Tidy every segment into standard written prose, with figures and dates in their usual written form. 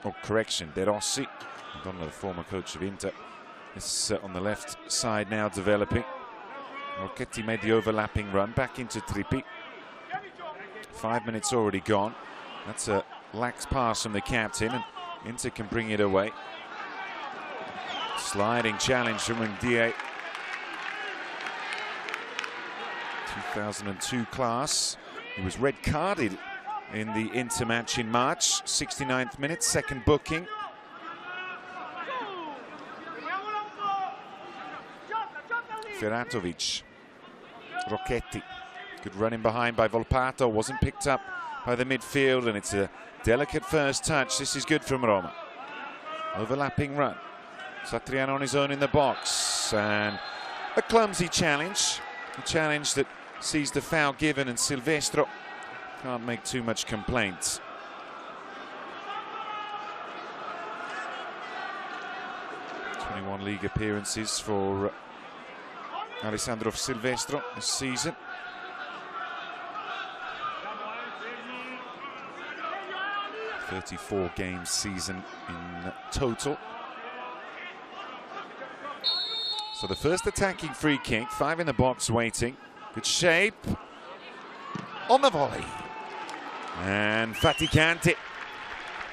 or correction, De Rossi, the former coach of Inter, is on the left side now developing. Rocchetti made the overlapping run back into Trippi. 5 minutes already gone. That's a lax pass from the captain, and Inter can bring it away. Sliding challenge from Ndiaye. 2002 class. He was red carded in the Inter match in March. 69th minute, second booking. Ferratovic. Rocchetti. Good running behind by Volpato. Wasn't picked up by the midfield, and it's a delicate first touch. This is good from Roma. Overlapping run. Satriano on his own in the box, and a clumsy challenge. A challenge that sees the foul given, and Silvestro can't make too much complaints. '21 league appearances for Alessandro Silvestro this season. '34 games season in total. So the first attacking free kick, 5 in the box waiting. Good shape. On the volley. And Faticante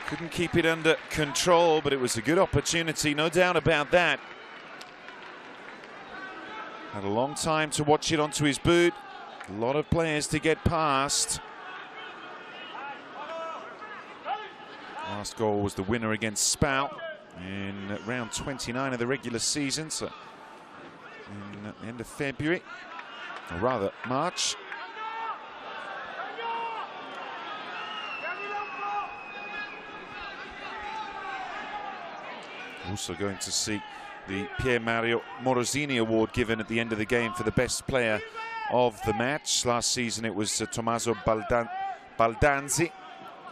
couldn't keep it under control, but it was a good opportunity, no doubt about that. Had a long time to watch it onto his boot. A lot of players to get past. Last goal was the winner against Spal in round 29 of the regular season, so in the end of February, or rather March. Also going to see the Pier Mario Morosini Award given at the end of the game for the best player of the match. Last season it was Tommaso Baldanzi.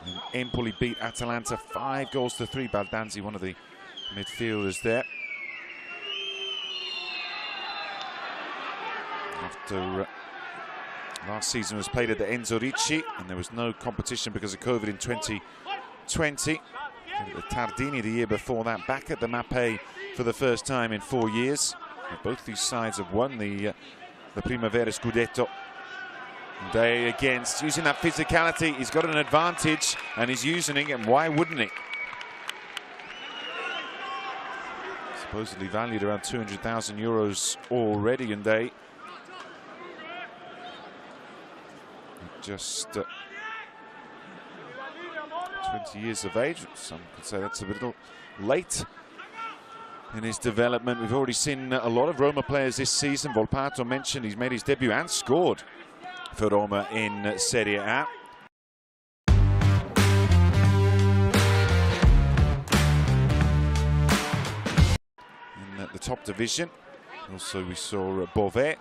And Empoli beat Atalanta 5-3. Baldanzi, one of the midfielders there. After last season was played at the Enzo Ricci, and there was no competition because of COVID in 2020. And at the Tardini the year before that, back at the Mapei for the first time in 4 years. And both these sides have won the Primavera Scudetto. They against using that physicality, he's got an advantage and he's using it, and why wouldn't he? Supposedly valued around 200,000 euros already, and they just 20 years of age. Some could say that's a little late in his development. We've already seen a lot of Roma players this season. Volpato mentioned he's made his debut and scored for Roma in Serie A. In the top division, also we saw Bove,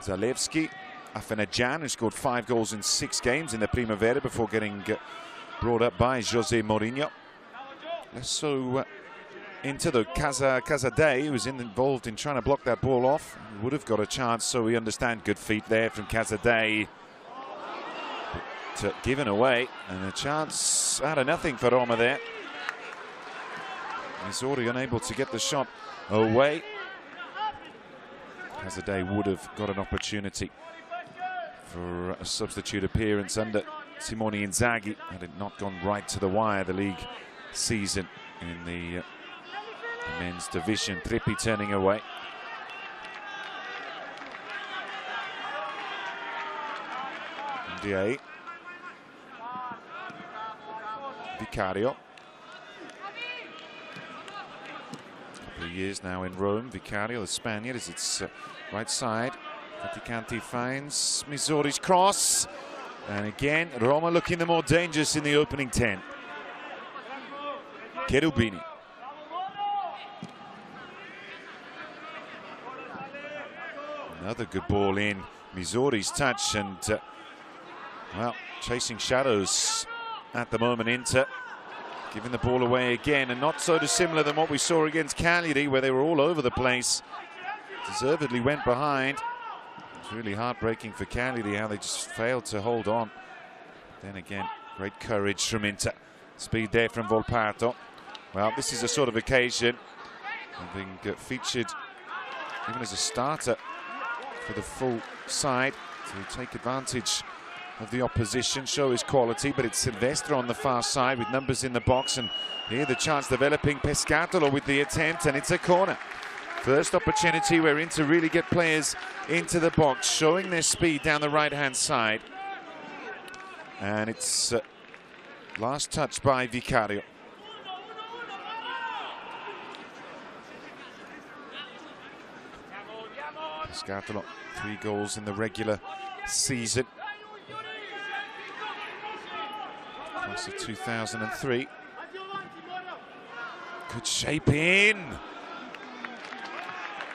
Zalewski, Afenajan, who scored 5 goals in 6 games in the Primavera before getting brought up by Jose Mourinho. So into the Casadei, who was involved in trying to block that ball off. He would have got a chance, so we understand. Good feet there from Casadei. But given away, and a chance out of nothing for Roma there. Missouri unable to get the shot away. Casadei would have got an opportunity for a substitute appearance under Simone Inzaghi, had it not gone right to the wire the league season in the men's division. Trippi turning away. Ndiaye. Vicario. Couple of years now in Rome. Vicario, the Spaniard, is its right side. Faticanti finds Missouri's cross. And again, Roma looking the more dangerous in the opening 10. Cherubini. Another good ball in. Missouri's touch, and well, chasing shadows at the moment. Inter giving the ball away again, and not so dissimilar than what we saw against Cagliari, where they were all over the place. Deservedly went behind. It's really heartbreaking for Cagliari how they just failed to hold on. Then again, great courage from Inter Speed there from Volpato. Well, this is a sort of occasion, having featured even as a starter for the full side, to take advantage of the opposition, show his quality. But it's Silvestre on the far side with numbers in the box, and here the chance developing. Pescatolo with the attempt, and it's a corner. First opportunity where Inter really get players into the box, showing their speed down the right-hand side. And it's last touch by Vicario. Pescatolo, 3 goals in the regular season. Class of 2003. Good shape in.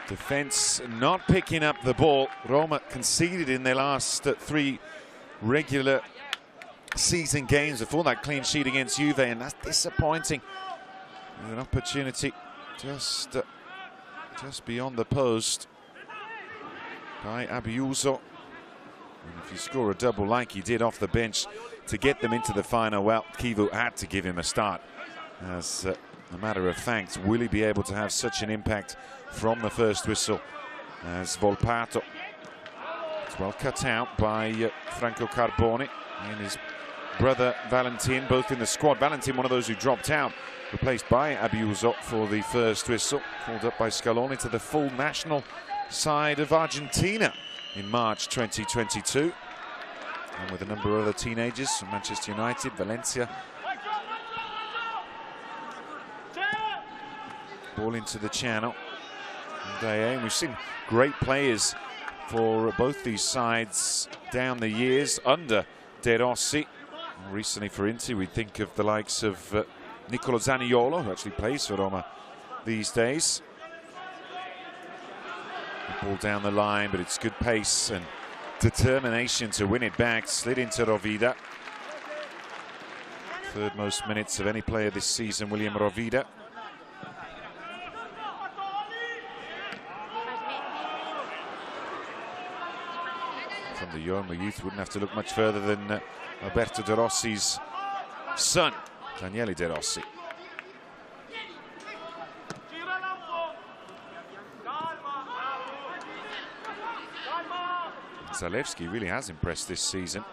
Defense not picking up the ball. Roma conceded in their last 3 regular season games before that clean sheet against Juve, and that's disappointing. An opportunity just beyond the post by Abiuso. And if you score a double like he did off the bench to get them into the final, well, Kivu had to give him a start. As a matter of fact, will he be able to have such an impact from the first whistle as Volpato? It's well cut out by Franco Carboni and his brother Valentin, both in the squad. Valentin, one of those who dropped out, replaced by Abiuso for the first whistle, called up by Scaloni to the full national side of Argentina in March 2022. And with a number of other teenagers from Manchester United, Valencia. Ball into the channel. And we've seen great players for both these sides down the years under De Rossi. Recently for Inter, we think of the likes of Nicolo Zaniolo, who actually plays for Roma these days. The ball down the line, but it's good pace and determination to win it back. Slid into Rovida. 3rd most minutes of any player this season, William Rovida. From the Roma youth, wouldn't have to look much further than Alberto De Rossi's son, Daniele De Rossi. Zalewski really has impressed this season,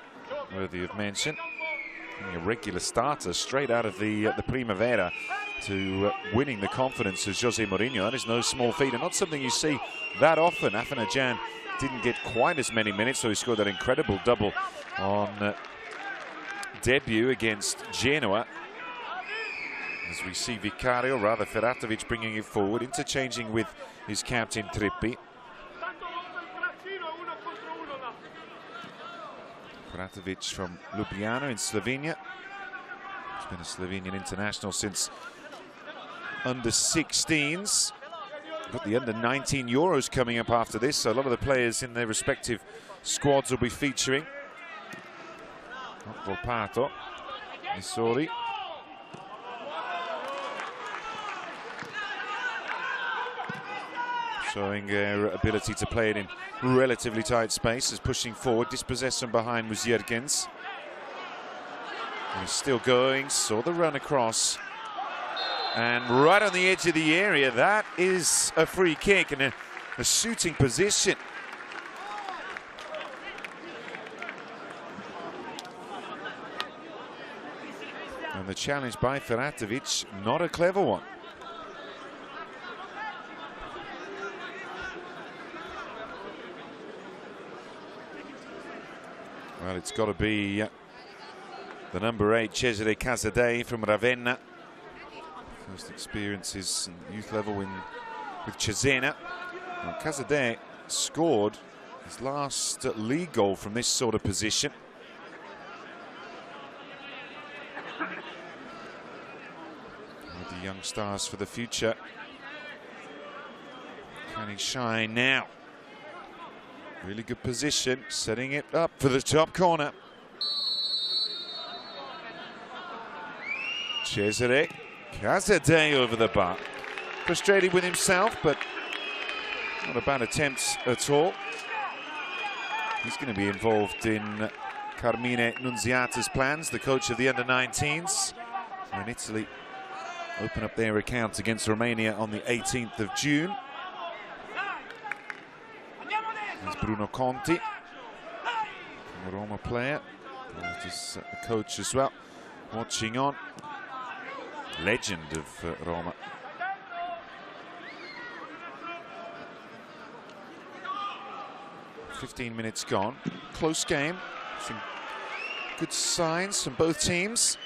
worthy of mention. Being a regular starter straight out of the Primavera to winning the confidence of Jose Mourinho. That is no small feat, and not something you see that often. Afanajan didn't get quite as many minutes, so he scored that incredible double on debut against Genoa. As we see Vicario, rather Ferratovic bringing it forward, interchanging with his captain Trippi. Ferratovic from Ljubljana in Slovenia. He's been a Slovenian international since under-16s. Got the under-19 Euros coming up after this, so a lot of the players in their respective squads will be featuring. Volpato, Missori. Showing their ability to play it in relatively tight spaces, pushing forward. Dispossessed from behind was Jurgens. He's still going, saw the run across. And right on the edge of the area, that is a free kick and a shooting position. And the challenge by Ferratovic, not a clever one. Well, it's got to be the number 8, Cesare Casadei from Ravenna. First experiences in youth level with Cesena. Well, Casadei scored his last league goal from this sort of position. With the young stars for the future. Can he shine now? Really good position, setting it up for the top corner. Cesare Casadei over the bar. Frustrated with himself, but not a bad attempt at all. He's going to be involved in Carmine Nunziata's plans, the coach of the under-19s. when Italy open up their accounts against Romania on the 18th of June. There's Bruno Conti, a Roma player, his coach as well, watching on. Legend of Roma. "15 minutes gone. Close game. Some good signs from both teams.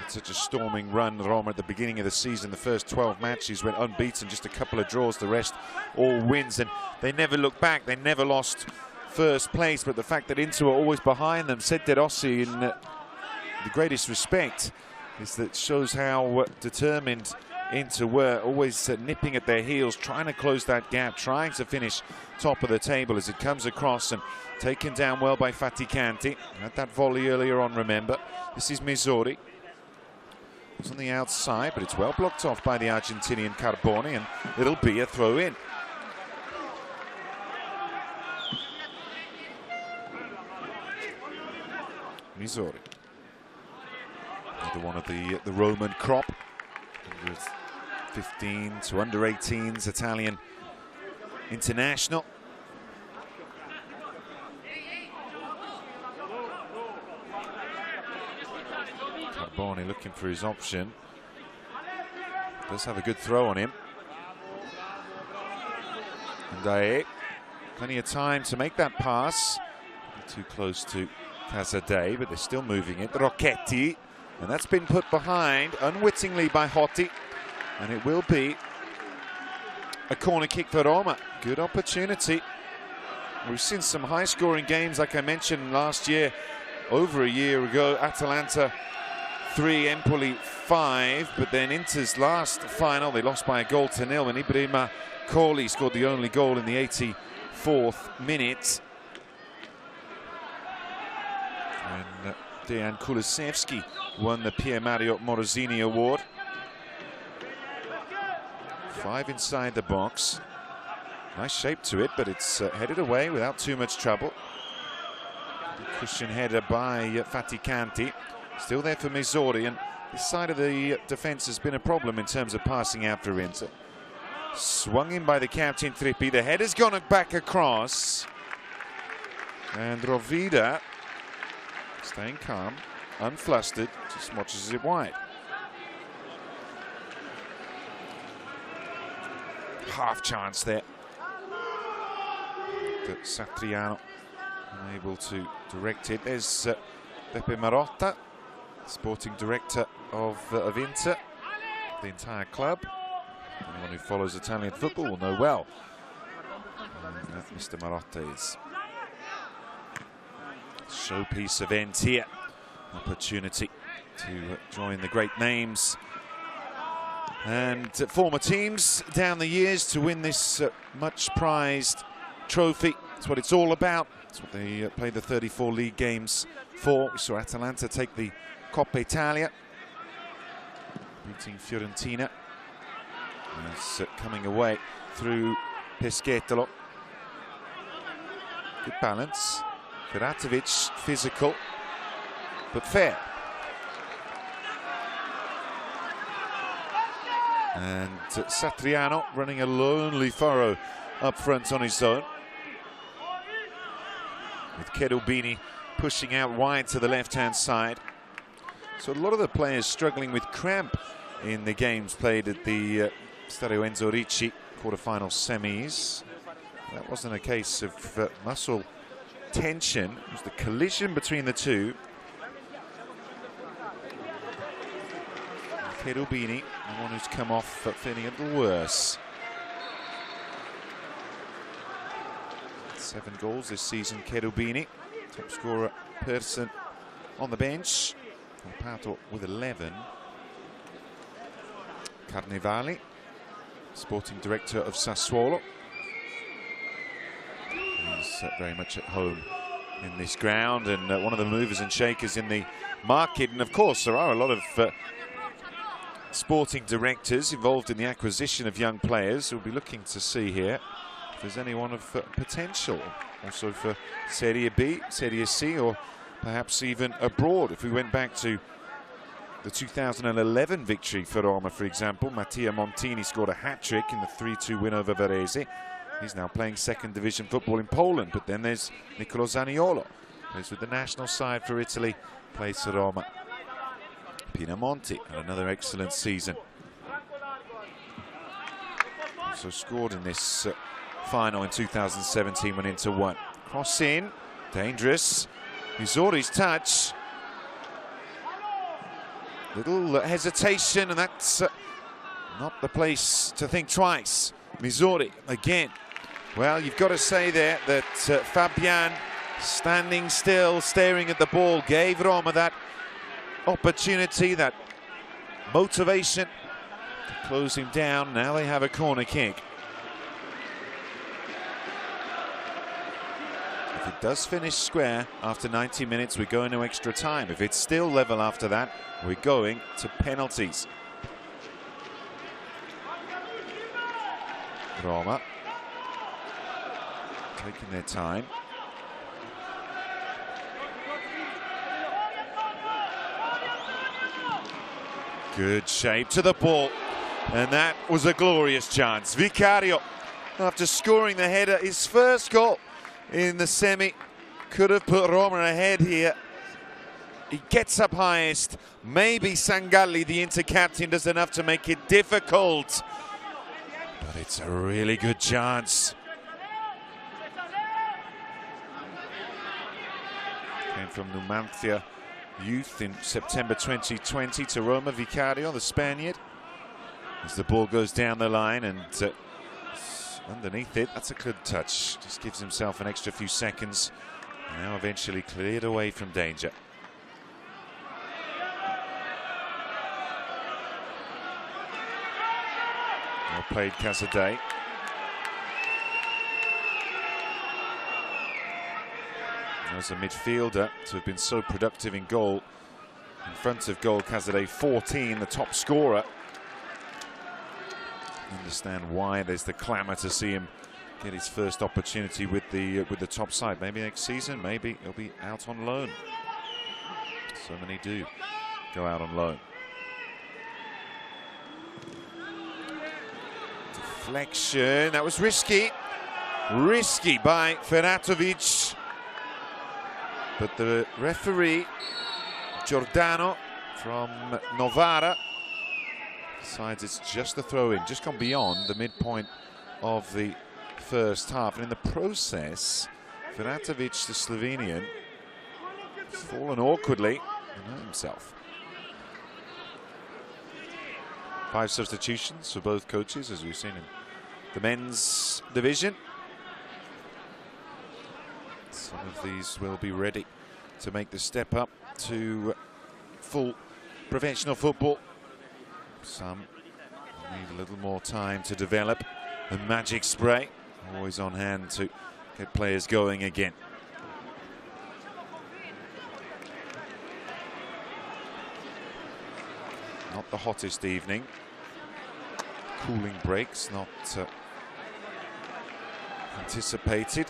It's such a storming run, Roma, at the beginning of the season. The first 12 matches went unbeaten, just a couple of draws, the rest all wins. And they never looked back. They never lost first place. But the fact that Inter were always behind them, said De Rossi in the greatest respect, is that shows how determined Inter were, always nipping at their heels, trying to close that gap, trying to finish top of the table as it comes across and taken down well by Faticanti. Had that volley earlier on, remember. This is Misori. It's on the outside, but it's well blocked off by the Argentinian Carboni, and it'll be a throw-in. Misori. Another one of the Roman crop. 15 to under 18s Italian international. Carboni looking for his option. Does have a good throw on him. And plenty of time to make that pass. Too close to Casadei, but they're still moving it. Rocchetti, and that's been put behind unwittingly by Hotti. And it will be a corner kick for Roma. Good opportunity. We've seen some high-scoring games, like I mentioned last year, over a year ago. Atalanta 3, Empoli 5, but then Inter's last final, they lost by a goal to nil, and Ibrahima Kohli scored the only goal in the 84th minute. And Dejan Kulusevski won the Pier Mario Morosini Award. 5 inside the box. Nice shape to it, but it's headed away without too much trouble. Good cushion header by Faticanti. Still there for Misori, and this side of the defence has been a problem in terms of passing out for Inter. Swung in by the captain Trippi. The header's gone back across. And Rovida, staying calm, unflustered, just watches it wide. Half chance there. But Satriano unable to direct it. There's Pepe Marotta, sporting director of Inter, the entire club. Anyone who follows Italian football will know well Mr. Marotta is. Showpiece event here. Opportunity to join the great names and former teams down the years to win this much prized trophy. That's what it's all about. That's what they play the 34 league games for. We saw Atalanta take the Coppa Italia, beating Fiorentina. It's coming away through Peschetolo. Good balance. Kuratovic, physical, but fair. And Satriano running a lonely furrow up front on his own, with Cherubini pushing out wide to the left-hand side. So a lot of the players struggling with cramp in the games played at the Stadio Enzo Ricci quarter-final semis. That wasn't a case of muscle tension, it was the collision between the two. Cherubini, the one who's come off feeling a little worse. 7 goals this season, Cherubini. Top scorer person on the bench. Pato with 11. Carnevali, sporting director of Sassuolo. He's very much at home in this ground, and one of the movers and shakers in the market. And of course, there are a lot of sporting directors involved in the acquisition of young players. We'll be looking to see here if there's anyone of potential also for Serie B, Serie C, or perhaps even abroad. If we went back to the 2011 victory for Roma, for example, Mattia Montini scored a hat-trick in the 3-2 win over Varese. He's now playing second division football in Poland. But then there's Nicolo Zaniolo, plays with the national side for Italy, plays for Roma. Pinamonti had another excellent season. Also scored in this final in 2017 when Inter won. Cross in, dangerous. Misori's touch. Little hesitation, and that's not the place to think twice. Misori again. Well, you've got to say there that Fabian, standing still, staring at the ball, gave Roma that opportunity, that motivation to close him down. Now they have a corner kick. If it does finish square after 90 minutes, we go into extra time. If it's still level after that, we're going to penalties. Roma taking their time. Good shape to the ball, and that was a glorious chance. Vicario, after scoring the header, his first goal in the semi, could have put Roma ahead here. He gets up highest. Maybe Sangalli, the Inter captain, does enough to make it difficult. But it's a really good chance. Came from Numancia youth in September 2020 to Roma. Vicario, the Spaniard. As the ball goes down the line and underneath it, that's a good touch. Just gives himself an extra few seconds. Now eventually cleared away from danger. Well played, Casadei. As a midfielder to have been so productive in goal, in front of goal, Casadei 14, the top scorer. Understand why there's the clamour to see him get his first opportunity with the top side. Maybe next season, maybe he'll be out on loan. So many do go out on loan. Deflection, that was risky. Risky by Feratovic. But the referee, Giordano from Novara, decides it's just a throw-in, just gone beyond the midpoint of the first half. And in the process, Feratovic, the Slovenian, has fallen awkwardly and hurt himself. 5 substitutions for both coaches, as we've seen in the men's division. Some of these will be ready to make the step up to full professional football. Some need a little more time to develop. The magic spray, always on hand to get players going again. Not the hottest evening. Cooling breaks, not anticipated.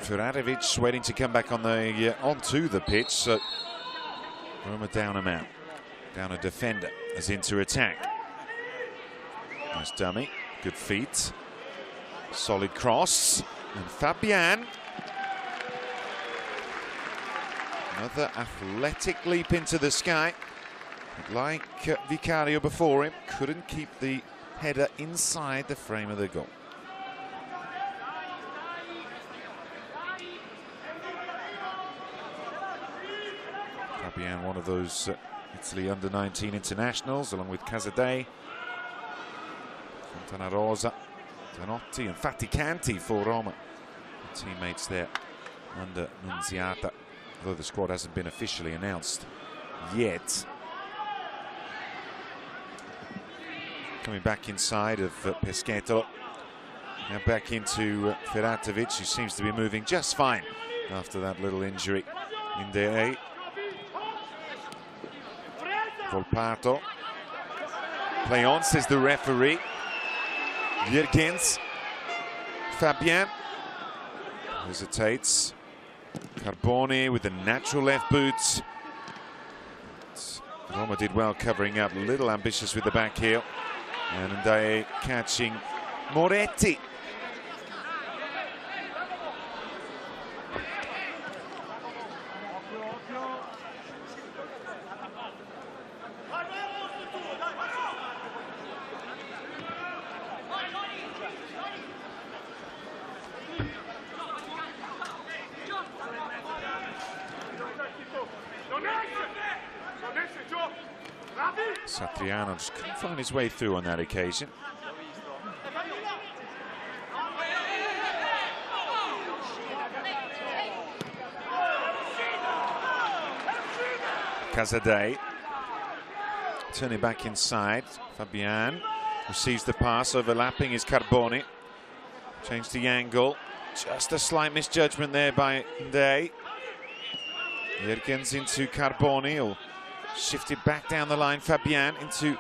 Feratovic waiting to come back on the onto the pitch. So Roma down a man, down a defender as Inter attack. Nice dummy, good feet, solid cross, and Fabian. Another athletic leap into the sky. Like Vicario before him, couldn't keep the header inside the frame of the goal. Fabian, one of those Italy under-19 internationals, along with Casadei, Fontanarosa, Zanotti and Faticanti for Roma. The teammates there under Nunziata, although the squad hasn't been officially announced yet. Coming back inside of Peschetto. Now back into Feratovic, who seems to be moving just fine after that little injury in the A. Volpato. Play on, says the referee. Jürgens. Fabian hesitates. Carboni with the natural left boot. Roma did well covering up, a little ambitious with the back heel. And Ndaye catching Moretti. Satriano just couldn't find his way through on that occasion. Casadei turning back inside. Fabian receives the pass, overlapping is Carboni. Changed the angle. Just a slight misjudgment there by Ndaye. Jürgens into Carboni. He'll shift it back down the line. Fabian into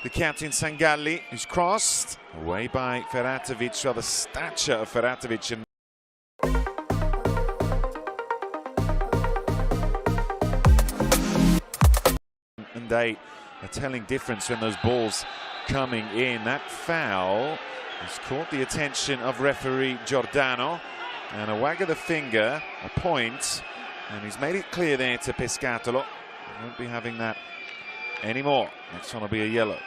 the captain Sangalli, who's crossed away by Feratovic. Well, the stature of Feratovic and Ndaye, a telling difference when those balls coming in. That foul has caught the attention of referee Giordano, and a wag of the finger, a point, and he's made it clear there to Pescatolo. He won't be having that anymore. Next one will be a yellow.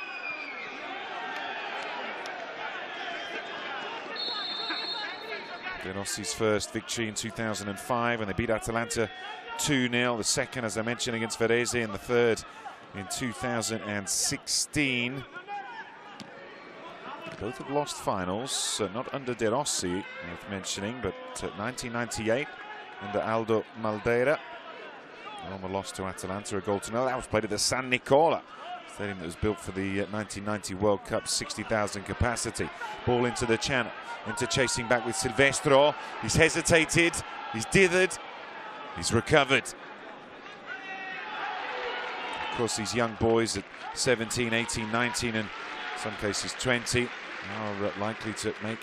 De Rossi's first victory in 2005 when they beat Atalanta 2-0. The second, as I mentioned, against Varese, and the third in 2016. Both have lost finals, not under De Rossi, worth mentioning, but 1998 under Aldo Maldera. Roma lost to Atalanta, a goal to nil. That was played at the San Nicola, stadium that was built for the 1990 World Cup, 60,000 capacity. Ball into the channel, into chasing back with Silvestro. He's hesitated, he's dithered, he's recovered. Of course, these young boys at 17, 18, 19, and in some cases 20 are likely to make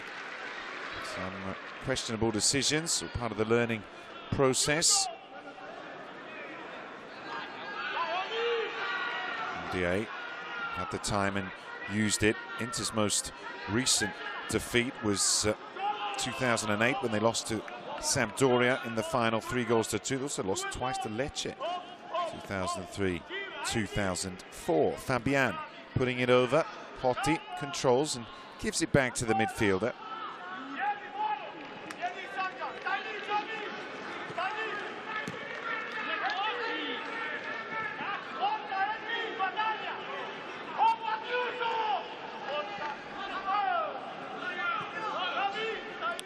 some questionable decisions, or part of the learning process. Ndaye had the time and used it. Inter's most recent defeat was 2008 when they lost to Sampdoria in the final, 3-2. They also lost twice to Lecce, 2003, 2004. Fabian putting it over. Hotti controls and gives it back to the midfielder.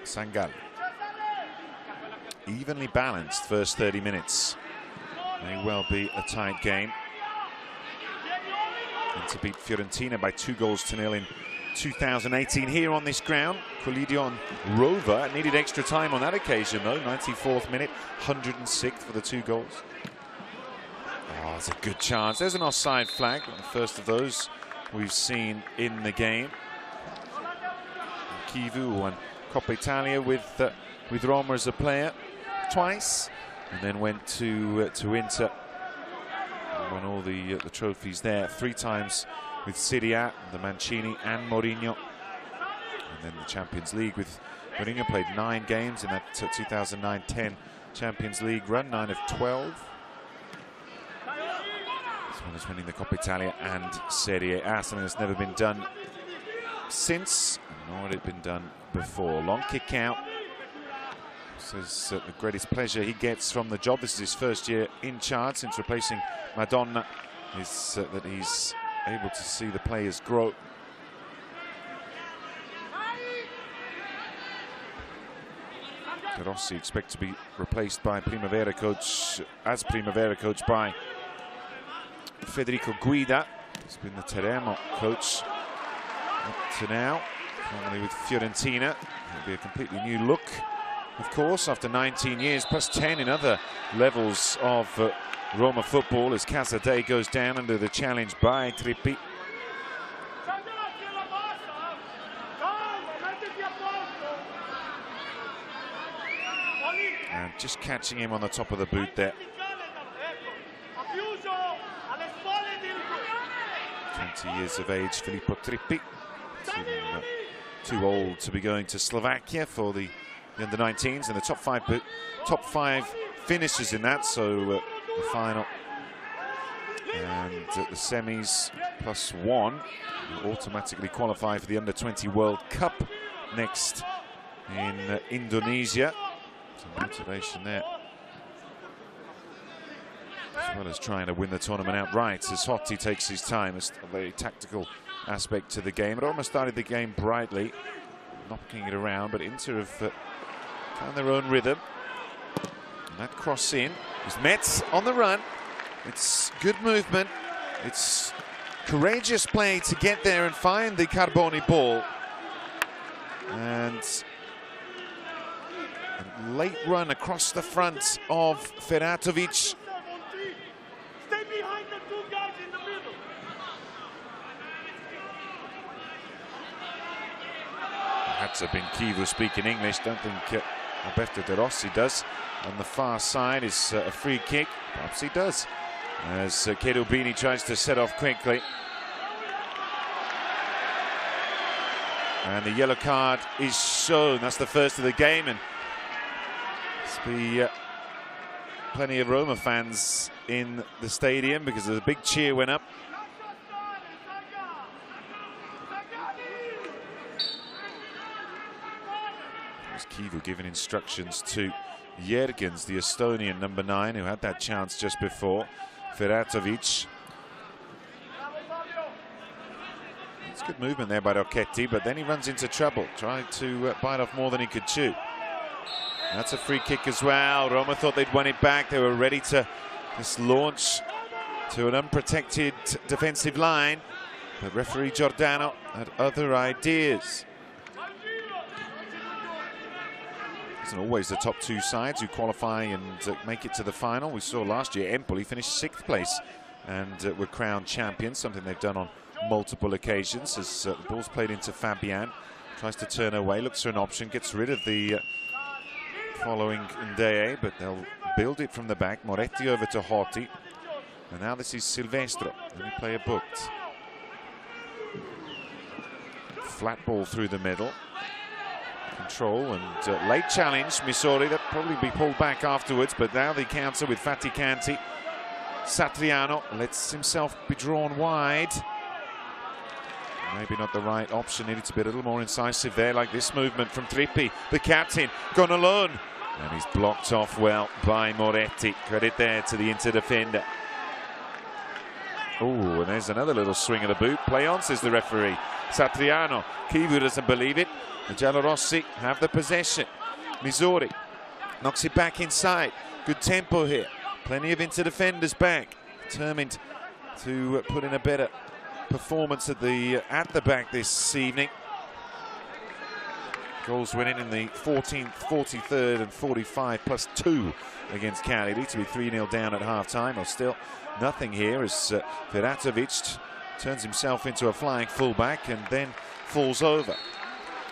Sangalli. Evenly balanced first 30 minutes. May well be a tight game. And to beat Fiorentina by 2-0 in 2018 here on this ground. Colidio and Rover needed extra time on that occasion though. 94th minute, 106th for the 2 goals. Oh, it's a good chance. There's an offside flag, the first of those we've seen in the game. Kivu won Coppa Italia with Roma as a player twice, and then went to Inter. Won all the trophies there 3 times with Serie A, the Mancini and Mourinho, and then the Champions League with Mourinho. Played 9 games in that 2009-10 Champions League run, 9 of 12. As well as winning the Coppa Italia and Serie A, something that's never been done since, nor had it been done before. Long kick out. Says the greatest pleasure he gets from the job. This is his first year in charge since replacing Madonna, is that he's able to see the players grow. De Rossi expect to be replaced by Primavera coach by Federico Guida. He's been the Teramo coach up to now, formerly with Fiorentina. It'll be a completely new look, of course, after 19 years, plus 10 in other levels of Roma football, as Casadei goes down under the challenge by Trippi. just catching him on the top of the boot there. 20 years of age, Filippo Trippi. Too old to be going to Slovakia for the under-19s, and the top five finishes in that. So the final and the semis +1 automatically qualify for the under-20 World Cup next in Indonesia. Some motivation there, as well as trying to win the tournament outright, as Hotti takes his time. It's a very tactical aspect to the game. Roma started the game brightly, knocking it around, but Inter have found their own rhythm. And that cross in is Metz on the run. It's good movement. It's courageous play to get there and find the Carboni ball. And a late run across the front of Feratovic. Had to have been Kivu speaking English. Don't think Alberto De Rossi does. On the far side is a free kick. Perhaps he does, as Cherubini tries to set off quickly. And the yellow card is shown. That's the first of the game, and there'll be plenty of Roma fans in the stadium because the big cheer went up. There's Kivu giving instructions to Jürgens, the Estonian number 9, who had that chance just before. Feratovic. It's good movement there by Rocchetti, but then he runs into trouble, trying to bite off more than he could chew. That's a free kick as well. Roma thought they'd won it back. They were ready to just launch to an unprotected defensive line, but referee Giordano had other ideas. It isn't always the top two sides who qualify and make it to the final. We saw last year Empoli finished 6th place and were crowned champions, something they've done on multiple occasions. As the ball's played into Fabian, tries to turn away, looks for an option, gets rid of the following Ndeye, but they'll build it from the back. Moretti over to Hotti, and now this is Silvestro. Any player booked. Flat ball through the middle. Control and late challenge. Misori, that probably be pulled back afterwards, but now the counter with Faticanti. Satriano lets himself be drawn wide. Maybe not the right option. Needed to be a little more incisive there, like this movement from Trippi, the captain, gone alone. And he's blocked off well by Moretti. Credit there to the Inter defender. Oh, and there's another little swing of the boot. Play on, says the referee. Satriano. Kivu doesn't believe it. The Giallorossi have the possession. Misori knocks it back inside. Good tempo here. Plenty of Inter defenders back. Determined to put in a better performance at the back this evening. Goals winning in the 14th, 43rd and 45 +2 against Cagliari to be 3-0 down at half-time. Or still nothing here as Feratovic turns himself into a flying fullback and then falls over.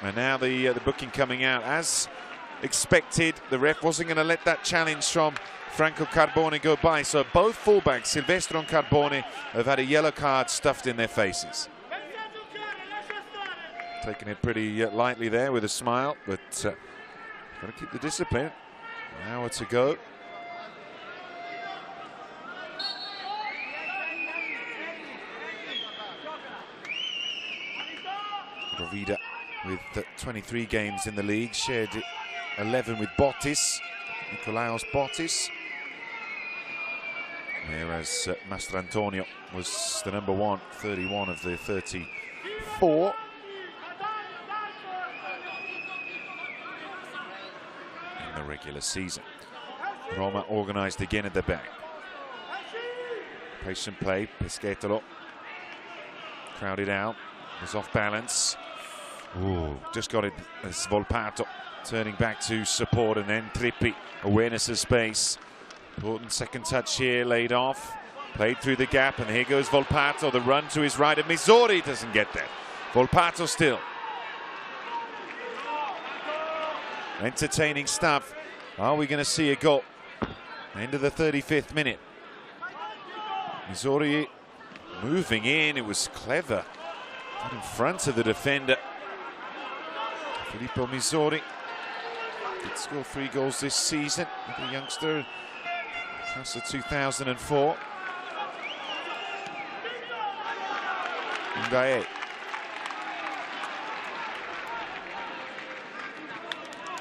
And now the booking coming out as expected. The ref wasn't going to let that challenge from Franco Carboni go by. So both fullbacks, Silvestro and Carboni, have had a yellow card stuffed in their faces. Taking it pretty lightly there with a smile, but got to keep the discipline. An hour to go. Rovida with 23 games in the league, shared 11 with Bottis, Nicolaos Bottis. Whereas Mastrantonio was the number 1, 31 of the 34. In the regular season. Roma organised again at the back. Patient play, Pescetolo. Crowded out, was off balance. Ooh, just got it as Volpato turning back to support, and then Trippi, awareness of space. Important second touch here, laid off. Played through the gap, and here goes Volpato. The run to his right, and Misori doesn't get there. Volpato still. Entertaining stuff Are we going to see a goal? End of the 35th minute. Missouri moving in. It was clever. Got in front of the defender. Filippo Missouri did score 3 goals this season. The youngster, class of 2004. Ndaye.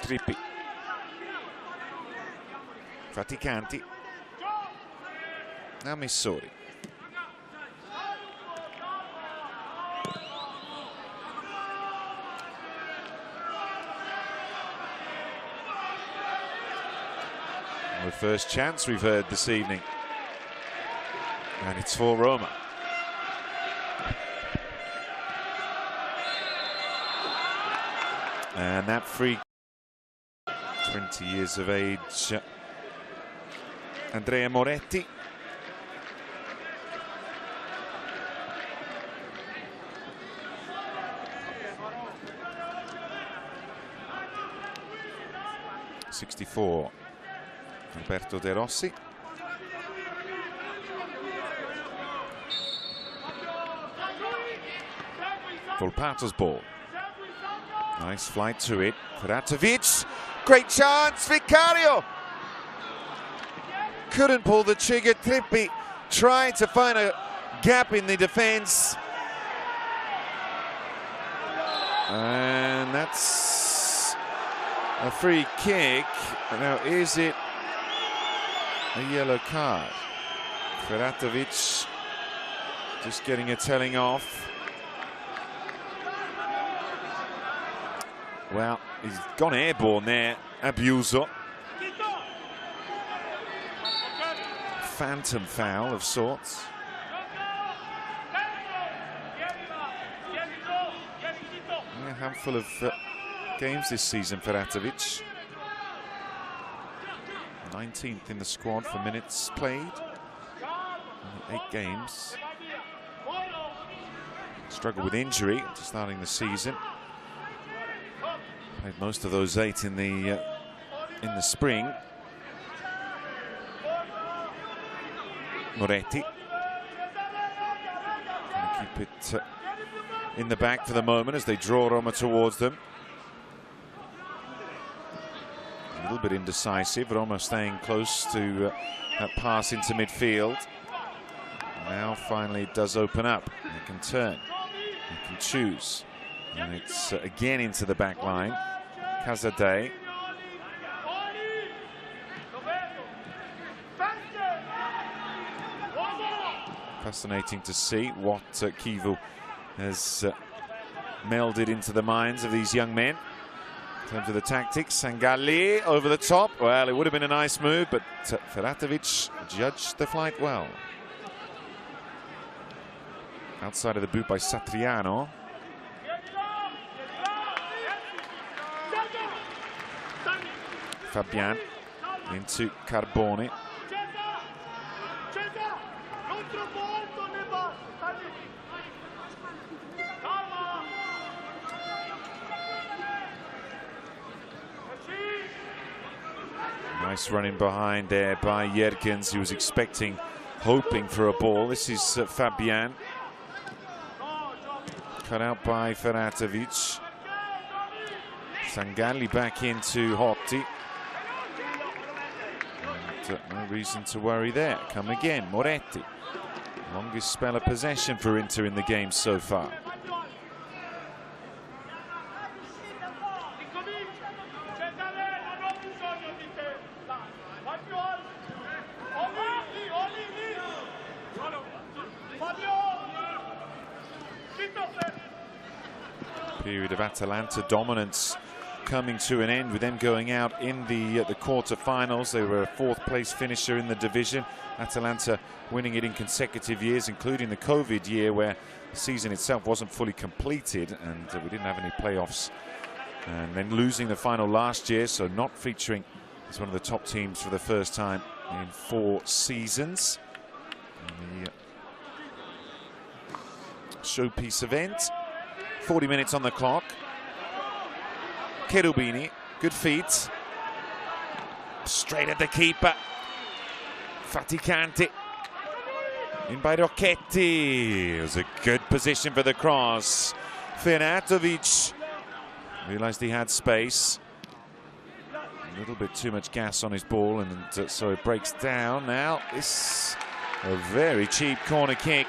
Trippi. Faticanti. Now Missouri. The first chance we've heard this evening, and it's for Roma. And that free, 20 years of age, Andrea Moretti. '64. Alberto De Rossi. Volpato's ball. Nice flight to it. Ferratovic. Great chance. Vicario. Couldn't pull the trigger. Trippi tried to find a gap in the defense. And that's a free kick. Now, is it a yellow card? Ferratovic just getting a telling off. Well, he's gone airborne there, Abuso. Phantom foul of sorts. A handful of games this season for Ferratovic. 19th in the squad for minutes played. Only 8 games. Struggled with injury after starting the season. Played most of those 8 in the spring. Moretti. Gonna keep it in the back for the moment as they draw Roma towards them. A little bit indecisive. Roma staying close to that pass into midfield. Now finally it does open up. They can turn. They can choose. And it's again into the back line. Casadei. Fascinating to see what Kivu has melded into the minds of these young men. In terms of the tactics, Sangalli over the top. Well, it would have been a nice move, but Ferratovic judged the flight well. Outside of the boot by Satriano. Fabian into Carboni. Nice running behind there by Yerkens. He was expecting, hoping for a ball. This is Fabian. Cut out by Ferratovic. Sangalli back into Hotti. And, no reason to worry there. Come again, Moretti. Longest spell of possession for Inter in the game so far. Period of Atalanta dominance coming to an end with them going out in the quarter-finals. They were a 4th place finisher in the division. Atalanta winning it in consecutive years, including the COVID year where the season itself wasn't fully completed and we didn't have any playoffs. And then losing the final last year, so not featuring as one of the top teams for the first time in 4 seasons. And the showpiece event. 40 minutes on the clock. Cherubini, good feet. straight at the keeper. Faticante. In by Rocchetti. It was a good position for the cross. Fehratovic realized he had space. A little bit too much gas on his ball, and so it breaks down. Now this a very cheap corner kick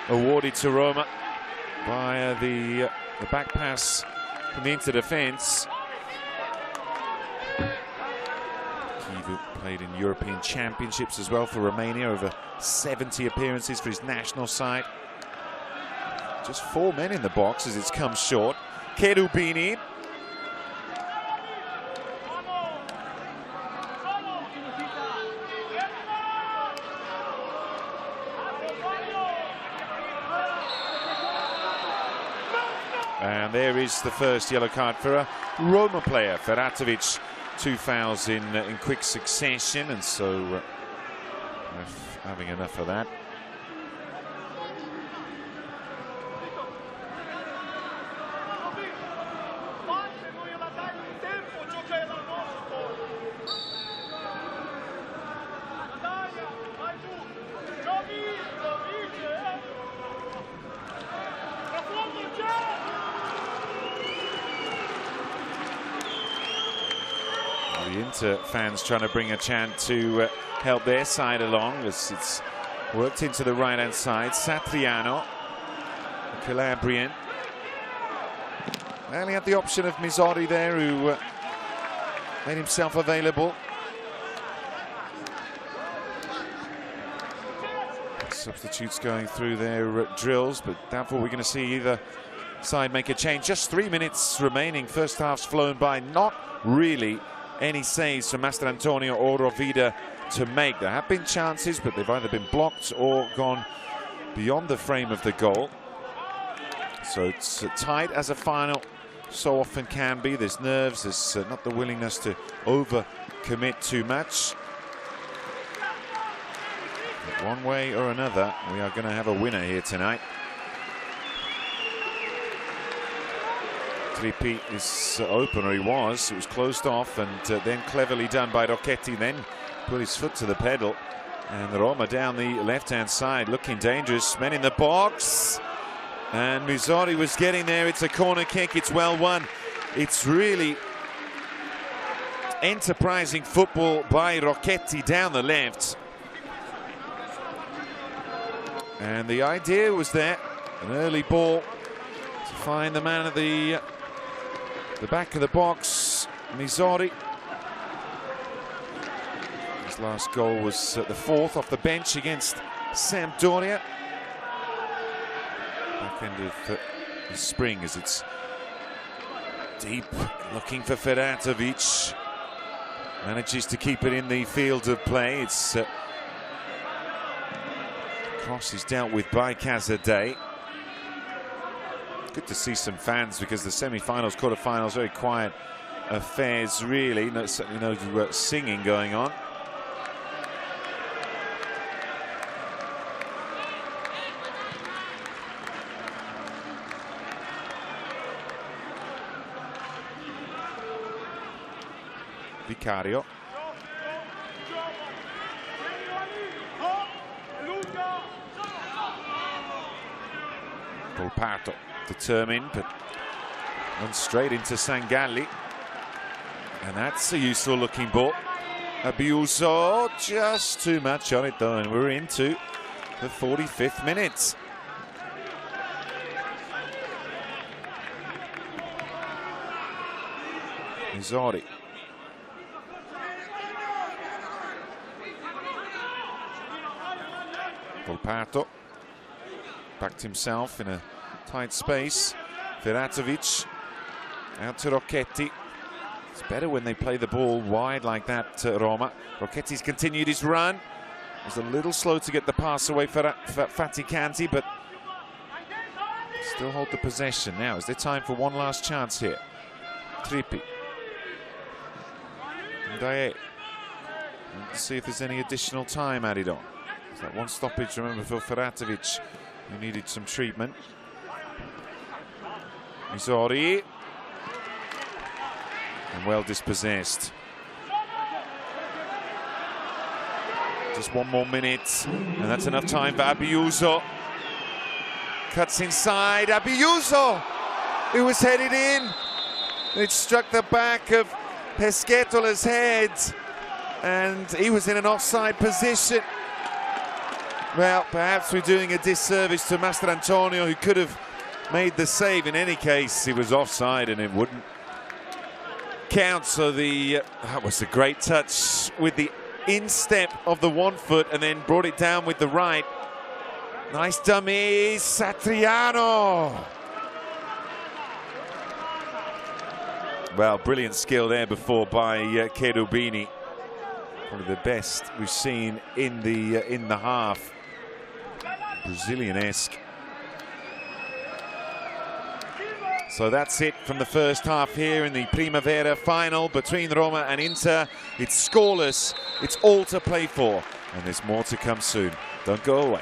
awarded to Roma by the back pass from the Inter defence. Kivu played in European Championships as well for Romania, over 70 appearances for his national side. Just 4 men in the box as it's come short. Cherubini. And there is the first yellow card for a Roma player. Fehratovic, 2 fouls in quick succession, and so having enough of that. The Inter fans trying to bring a chant to help their side along as it's worked into the right-hand side. Satriano, the Calabrian. Well, he had the option of Mizori there, who made himself available. Substitutes going through their drills, but doubtful we're going to see either side make a change. Just 3 minutes remaining. First half's flown by. Not really any saves from Mastrantonio or Rovida to make. There have been chances, but they've either been blocked or gone beyond the frame of the goal. So it's tight as a final so often can be. There's nerves, there's not the willingness to over-commit too much. But one way or another, we are going to have a winner here tonight. Trippi is open, or he was. It was closed off, and then cleverly done by Rocchetti. Then put his foot to the pedal, and the Roma down the left-hand side, looking dangerous. Men in the box, and Mizori was getting there. It's a corner kick. It's well won. It's really enterprising football by Rocchetti down the left, and the idea was there. An early ball to find the man at the back of the box, Mizori. His last goal was the 4th off the bench against Sampdoria. Back end of the spring as it's deep, looking for Fehratovic. Manages to keep it in the field of play. It's cross is dealt with by Casadei. Good to see some fans, because the semi-finals, quarter-finals, very quiet affairs really. Certainly no singing going on. Vicario. Volpato. Determined, but runs straight into Sangalli, and that's a useful looking ball. Abiuso, just too much on it though, and we're into the 45th minute. Mizori. Volpato backed himself in a tight space. Fehratovic out to Rocchetti. It's better when they play the ball wide like that, Roma. Rocchetti's continued his run. Was a little slow to get the pass away for Faticante, but still hold the possession. Now, is there time for one last chance here? Trippi. Ndaye. Let's see if there's any additional time added on. It's that one stoppage, remember, for Fehratovic, who needed some treatment. Mizori. And well dispossessed. Just 1 more minute, and that's enough time for Abiuso. Cuts inside, Abiuso! It was headed in. It struck the back of Pescatola's head, and he was in an offside position. Well, perhaps we're doing a disservice to Master Antonio, who could have made the save. In any case, he was offside and it wouldn't count. So that was a great touch with the instep of the 1 foot and then brought it down with the right. Nice dummy, Satriano. Well, brilliant skill there before by Cherubini. Probably the best we've seen in the half. Brazilian-esque. So that's it from the first half here in the Primavera final between Roma and Inter. It's scoreless, it's all to play for, and there's more to come soon. Don't go away.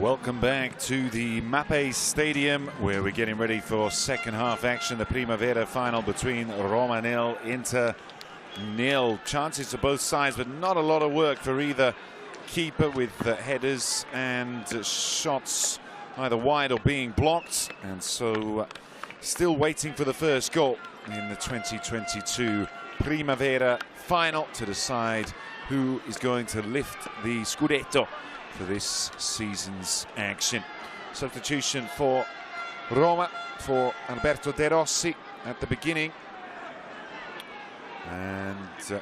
Welcome back to the Mapei Stadium, where we're getting ready for second half action. The Primavera final between Roma 0, Inter 0. Chances to both sides, but not a lot of work for either keeper, with headers and shots either wide or being blocked. And so still waiting for the first goal in the 2022 Primavera final to decide who is going to lift the Scudetto for this season's action. Substitution for Roma for Alberto De Rossi at the beginning. And as you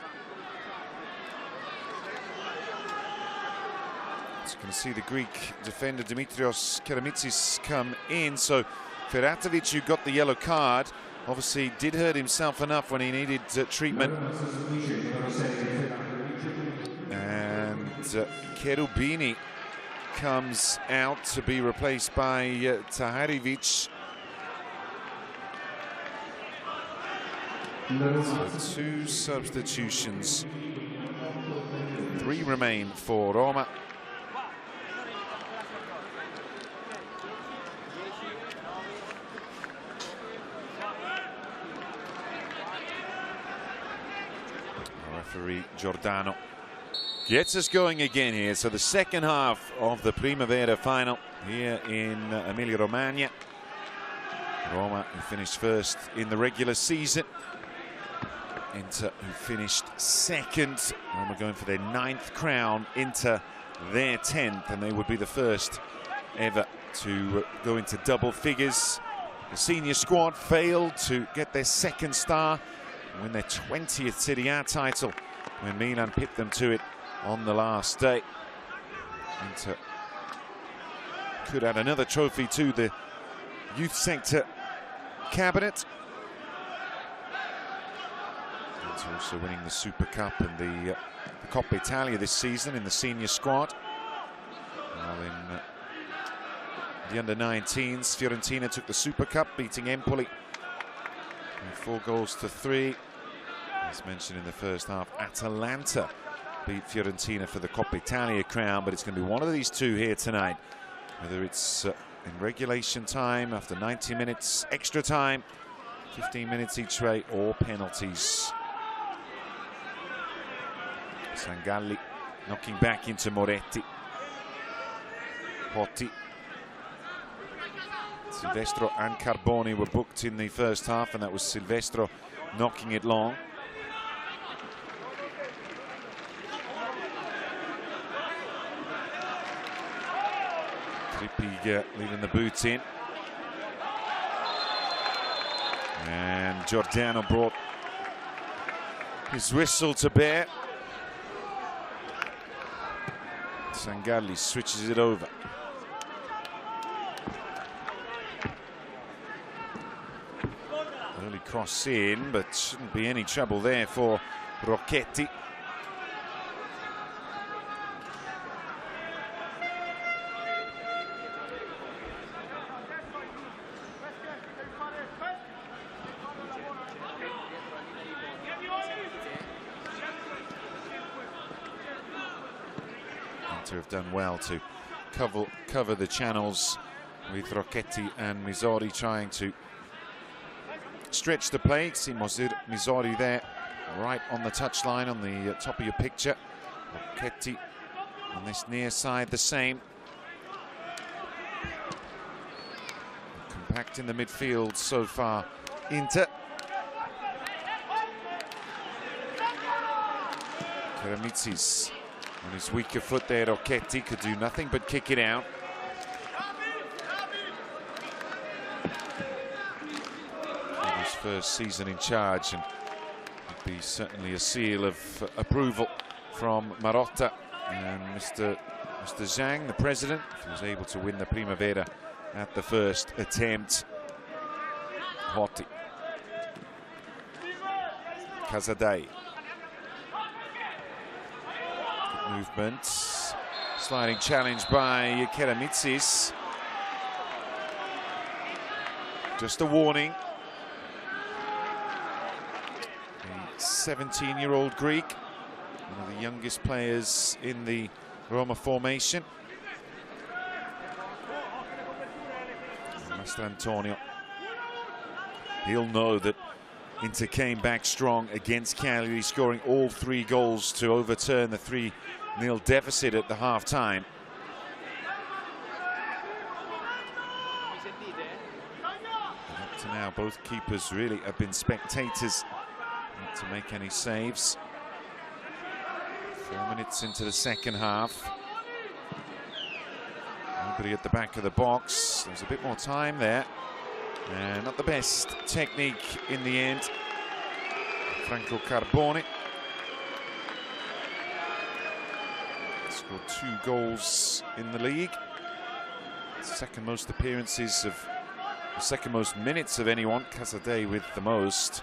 can see, the Greek defender Dimitrios Karamitsis come in. So Feratovic, who got the yellow card, obviously did hurt himself enough when he needed treatment. And Cherubini comes out to be replaced by Taharevic. So 2 substitutions. 3 remain for Roma. Referee Giordano gets us going again here. So the second half of the Primavera final here in Emilia-Romagna. Roma, who finished first in the regular season. Inter, who finished second. Roma going for their 9th crown. Inter, their 10th, and they would be the first ever to go into double figures. The senior squad failed to get their 2nd star and win their 20th Serie A title when Milan pipped them to it on the last day. Inter could add another trophy to the youth sector cabinet. Inter also winning the Super Cup and the Coppa Italia this season in the senior squad. While in the under-19s, Fiorentina took the Super Cup, beating Empoli 4-3. As mentioned in the first half, Atalanta beat Fiorentina for the Coppa Italia crown, but it's going to be one of these two here tonight. Whether it's in regulation time, after 90 minutes, extra time, 15 minutes each way, or penalties. Sangalli knocking back into Moretti. Potti. Silvestro and Carboni were booked in the first half, and that was Silvestro knocking it long. Trippier leaving the boot in. And Giordano brought his whistle to bear. Sangalli switches it over. Early cross in, but shouldn't be any trouble there for Rocchetti. Inter have done well to cover the channels with Rocchetti and Misori trying to stretch the play. See Misori there, right on the touchline on the top of your picture. Rocchetti on this near side, the same. Compact in the midfield so far, Inter. Keramitzis on his weaker foot there. Rocchetti could do nothing but kick it out. His first season in charge, and would be certainly a seal of approval from Marotta and Mr. Zhang, the president, who was able to win the Primavera at the first attempt. Hotti. Casadei. Good movement. Sliding challenge by Keramitzis. Just a warning. A 17-year-old Greek, one of the youngest players in the Roma formation. Master Antonio, he'll know that Inter came back strong against Cagliari, scoring all 3 goals to overturn the 3-0 deficit at the half-time. Up to now, both keepers really have been spectators, not to make any saves. 4 minutes into the second half. Nobody at the back of the box. There's a bit more time there. And not the best technique in the end. Franco Carbone scored 2 goals in the league. Second most appearances of, the second most minutes of anyone. Casadei with the most.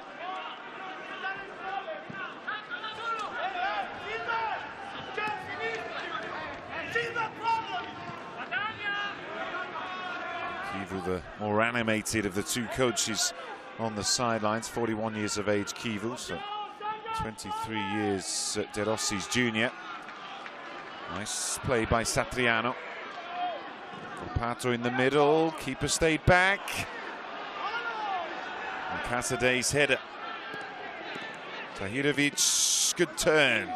The more animated of the 2 coaches on the sidelines. 41 years of age, Kivu, so 23 years at De Rossi's junior. Nice play by Satriano. Volpato in the middle, keeper stayed back. And Casadei's header. Tahirovic, good turn.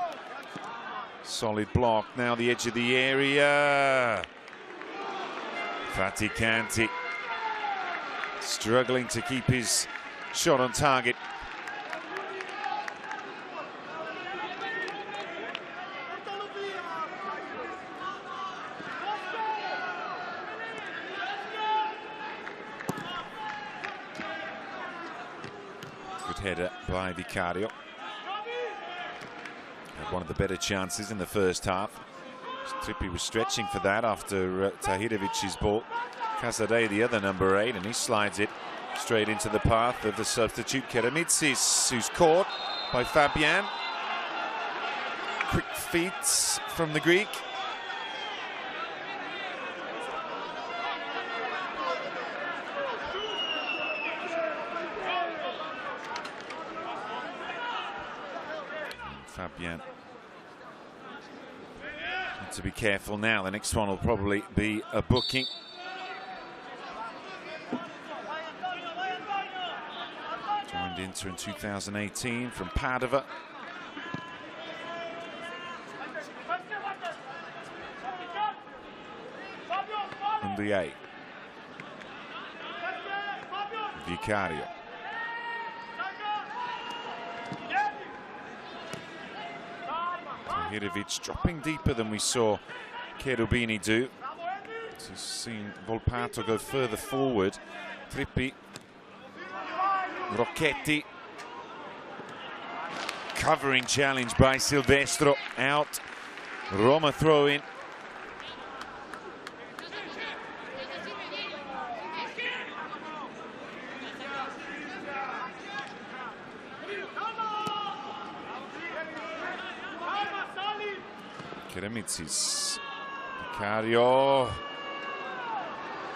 Solid block, now the edge of the area. Faticanti struggling to keep his shot on target. Good header by Vicario. Had one of the better chances in the first half. Trippi was stretching for that after Tahirovic's ball. Casadei, the other number 8, and he slides it straight into the path of the substitute Keramitzis, who's caught by Fabian. Quick feet from the Greek. And Fabian. To be careful now. The next one will probably be a booking. Joined Inter in 2018 from Padova. Undiay. Vicario. Tahirovic dropping deeper than we saw Cherubini do. We've seen Volpato go further forward. Trippi. Rocchetti. Covering challenge by Silvestro. Out. Roma throw in. Keramitzis. Vicario.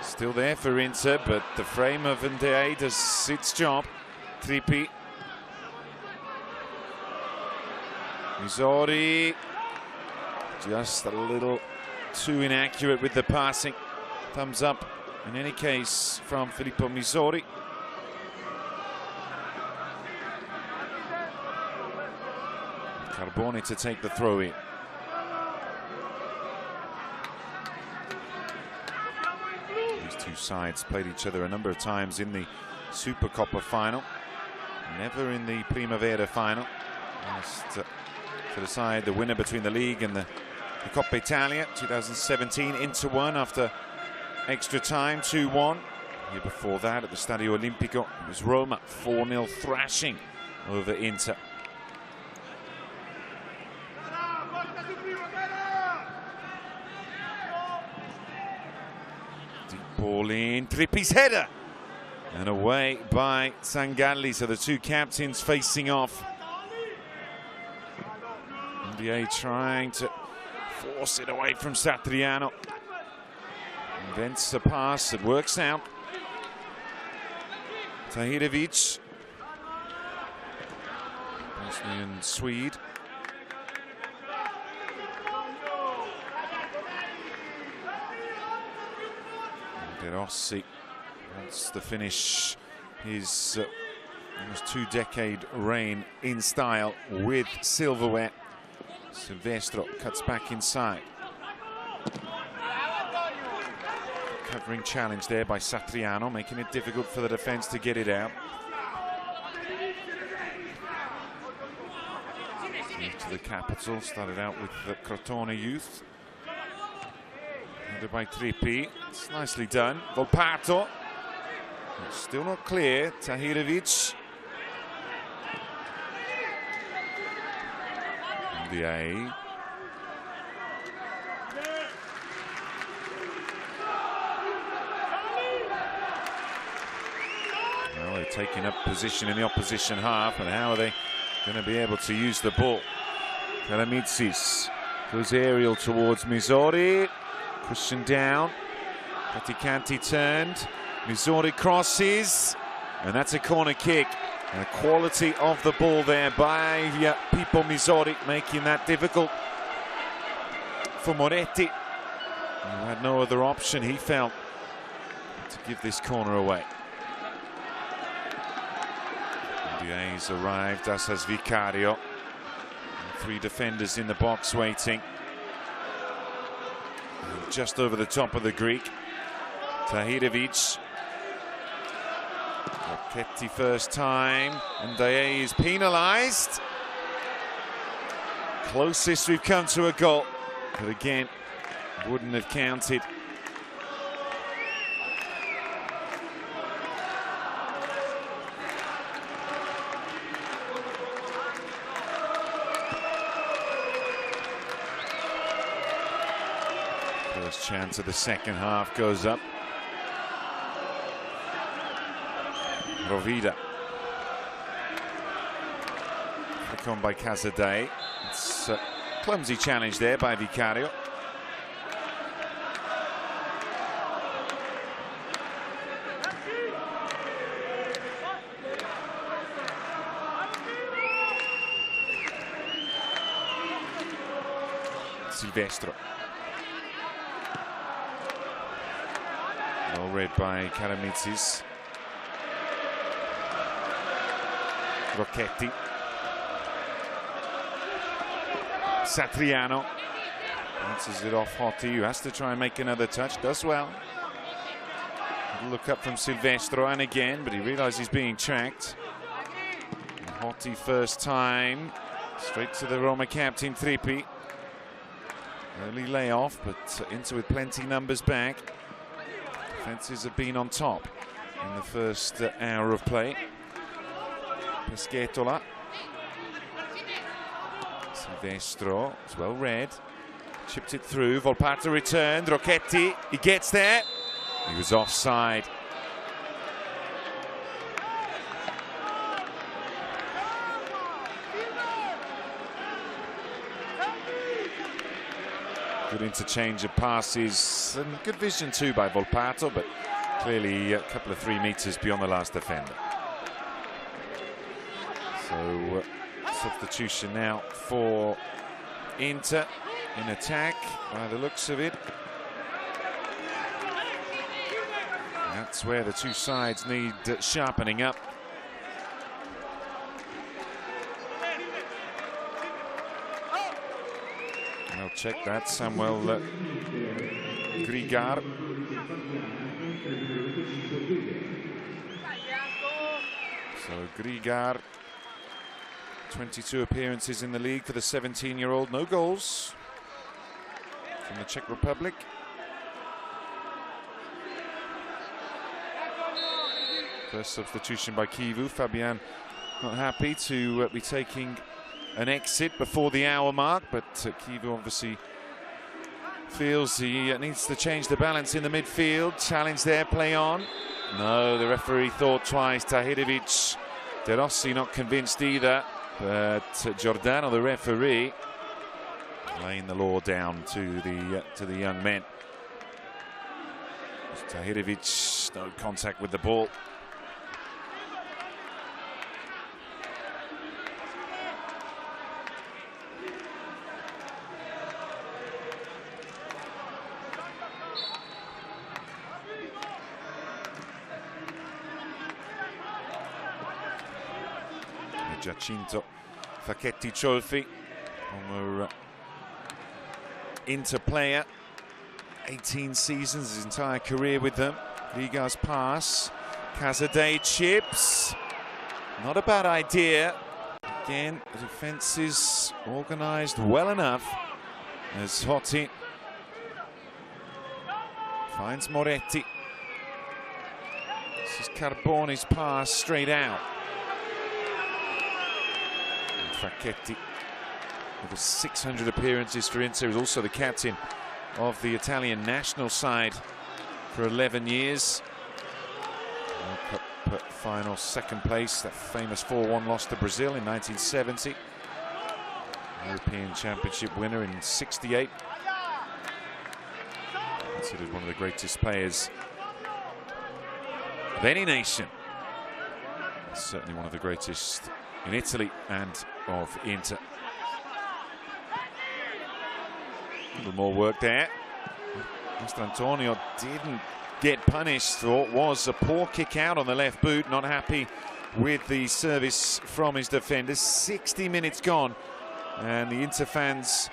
Still there for Inter, but the frame of Undiay does its job. Trippi. Misori. Just a little too inaccurate with the passing. Thumbs up in any case from Filippo Misori. Carbone to take the throw in. These two sides played each other a number of times in the Supercoppa final, never in the Primavera final. Just to decide the winner between the league and the Coppa Italia. 2017, Inter won after extra time, 2-1. Year before that at the Stadio Olimpico, it was Roma, 4-0 thrashing over Inter. Deep ball in, Trippi's header, and away by Sangalli. So the two captains facing off. NBA trying to force it away from Satriano. Invents a pass, it works out. Tahirovic, Bosnian Swede. De Rossi wants to finish his almost two-decade reign in style with silverware. Silvestro cuts back inside. Covering challenge there by Satriano, making it difficult for the defense to get it out. Moved to the capital, started out with the Crotone youth. Headed by Trippi, it's nicely done. Volpato, still not clear. Tahirovic. NBA. Well, they're taking up position in the opposition half, and how are they going to be able to use the ball? Karamitsis goes aerial towards Misori. Cushion down. Praticanti turned. Misori crosses, and that's a corner kick. And the quality of the ball there by Pippo Misori, making that difficult for Moretti, who had no other option, he felt, to give this corner away. NBA's arrived, as has Vicario. And three defenders in the box waiting. And just over the top of the Greek, Tahirovic. Rocchetti first time, and Dae is penalised. Closest we've come to a goal, but again, wouldn't have counted. First chance of the second half goes up. Rovida. Flick on by Casadei. It's a clumsy challenge there by Vicario. Silvestro. Well read by Karamitsis. Rocchetti. Satriano bounces it off Hotti, who has to try and make another touch. Does well. Look up from Silvestro, and again, but he realizes he's being tracked. And Hotti first time. Straight to the Roma captain, Trippi. Early layoff, but Inter with plenty numbers back. Defenses have been on top in the first hour of play. Peschetola. Silvestro, it's well read. Chipped it through, Volpato returned, Rocchetti, he gets there. He was offside. Good interchange of passes, and good vision too by Volpato, but clearly a couple of 3 meters beyond the last defender. So substitution now for Inter. in attack by the looks of it. And that's where the two sides need sharpening up. And they'll check that. Samuel Grigar. So Grigar, 22 appearances in the league for the 17-year-old. No goals from the Czech Republic. First substitution by Kivu. Fabian not happy to be taking an exit before the hour mark, but Kivu obviously feels he needs to change the balance in the midfield. Challenge there, play on. No, the referee thought twice. Tahirovic, De Rossi not convinced either, but Giordano, the referee, laying the law down to the young men. Tahirovic, no contact with the ball. Giacinto Facchetti Ciolfi, former Inter player, 18 seasons, his entire career with them. Grigar's pass, Casadei chips, not a bad idea. Again, the defence is organised well enough as Hotti finds Moretti. This is Carbone's pass straight out. Facchetti, over 600 appearances for Inter, is also the captain of the Italian national side for 11 years. World Cup final second place, that famous 4-1 loss to Brazil in 1970. European Championship winner in '68. Considered one of the greatest players of any nation. Certainly one of the greatest in Italy and of Inter. A little more work there. Mr. Antonio didn't get punished for what was a poor kick out on the left boot. Not happy with the service from his defenders. 60 minutes gone, and the Inter fans